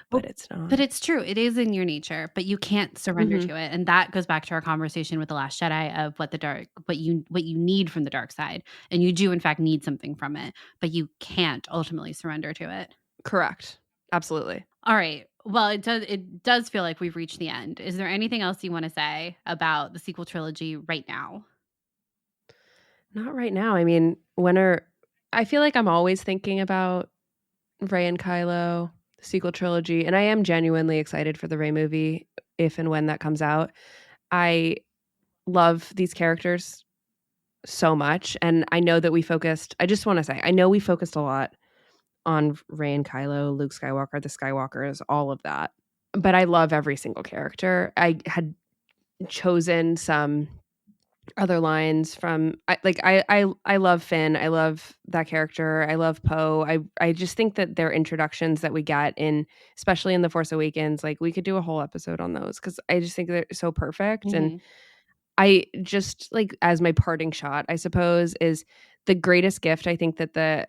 But it's not. But it's true. It is in your nature, but you can't surrender Mhm. to it. And that goes back to our conversation with The Last Jedi of what you need from the dark side. And you do in fact need something from it, but you can't ultimately surrender to it. Correct. Absolutely. All right. Well, it does feel like we've reached the end. Is there anything else you want to say about the sequel trilogy right now? Not right now. I mean, I feel like I'm always thinking about Rey and Kylo, the sequel trilogy, and I am genuinely excited for the Rey movie if and when that comes out. I love these characters so much, and I know that I just want to say, I know we focused a lot on Rey and Kylo, Luke Skywalker, the Skywalkers, all of that. But I love every single character. I had chosen some other lines from I love Finn. I love that character. I love Poe. I just think that their introductions that we get especially in The Force Awakens, like we could do a whole episode on those because I just think they're so perfect. Mhm. And I just like as my parting shot, I suppose, is the greatest gift I think that the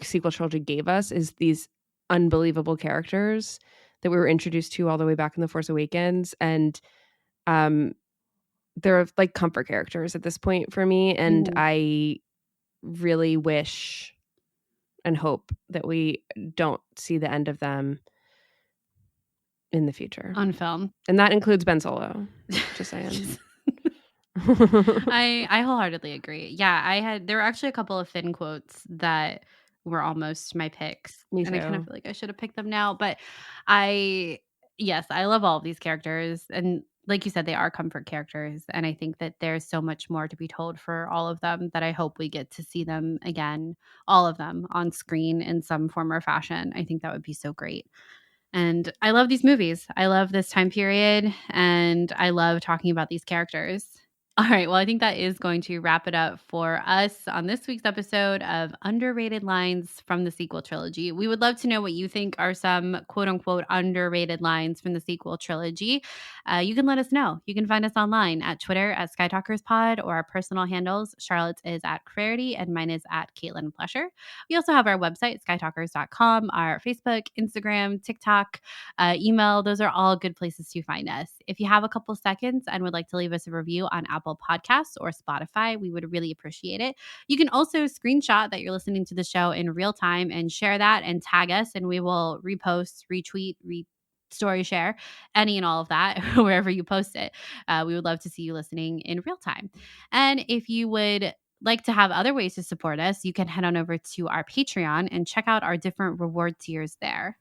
sequel trilogy gave us is these unbelievable characters that we were introduced to all the way back in The Force Awakens. And they're like comfort characters at this point for me. And Mhm. I really wish and hope that we don't see the end of them in the future. On film. And that includes Ben Solo. Just saying. I wholeheartedly agree. Yeah, there were actually a couple of Finn quotes that were almost my picks. Me And I kind of too. feel like I should have picked them now. But yes, I love all of these characters. And like you said, they are comfort characters. And I think that there's so much more to be told for all of them that I hope we get to see them again, all of them on screen in some form or fashion. I think that would be so great. And I love these movies. I love this time period. And I love talking about these characters. All right. Well, I think that is going to wrap it up for us on this week's episode of Underrated Lines from the Sequel Trilogy. We would love to know what you think are some quote unquote underrated lines from the sequel trilogy. You can let us know. You can find us online at Twitter at SkyTalkersPod or our personal handles. Charlotte's is at Crarity and mine is at Caitlin Plesher. We also have our website, skytalkers.com, our Facebook, Instagram, TikTok, email. Those are all good places to find us. If you have a couple seconds and would like to leave us a review on Apple Podcasts or Spotify, we would really appreciate it. You can also screenshot that you're listening to the show in real time and share that and tag us, and we will repost, retweet, story share, any and all of that wherever you post it. We would love to see you listening in real time. And if you would like to have other ways to support us, you can head on over to our Patreon and check out our different reward tiers there.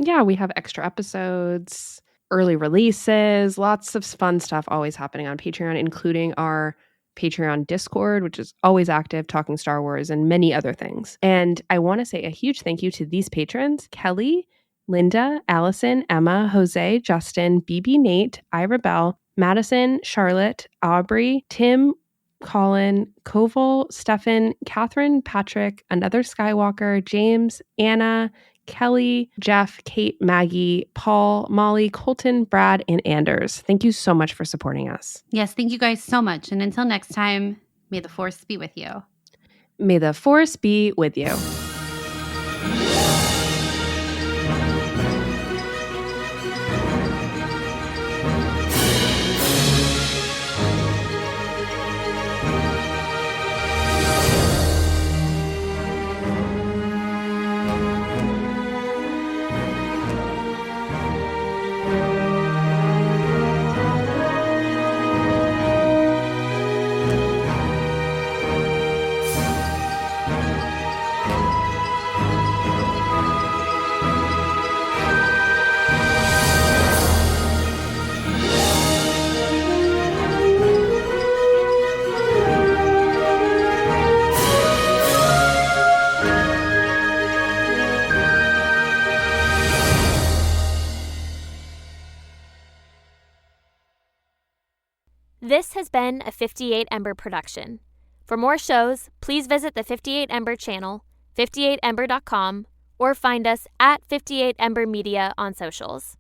Yeah, we have extra episodes, early releases, lots of fun stuff always happening on Patreon, including our Patreon Discord, which is always active, talking Star Wars and many other things. And I want to say a huge thank you to these patrons: Kelly, Linda, Allison, Emma, Jose, Justin, BB, Nate, Ira Bell, Madison, Charlotte, Aubrey, Tim, Colin, Koval, Stefan, Catherine, Patrick, Another Skywalker, James, Anna, Kelly, Jeff, Kate, Maggie, Paul, Molly, Colton, Brad, and Anders. Thank you so much for supporting us. Yes, thank you guys so much. And until next time, may the Force be with you. May the Force be with you. This has been a 58 Ember production. For more shows, please visit the 58 Ember channel, 58ember.com, or find us at 58 Ember Media on socials.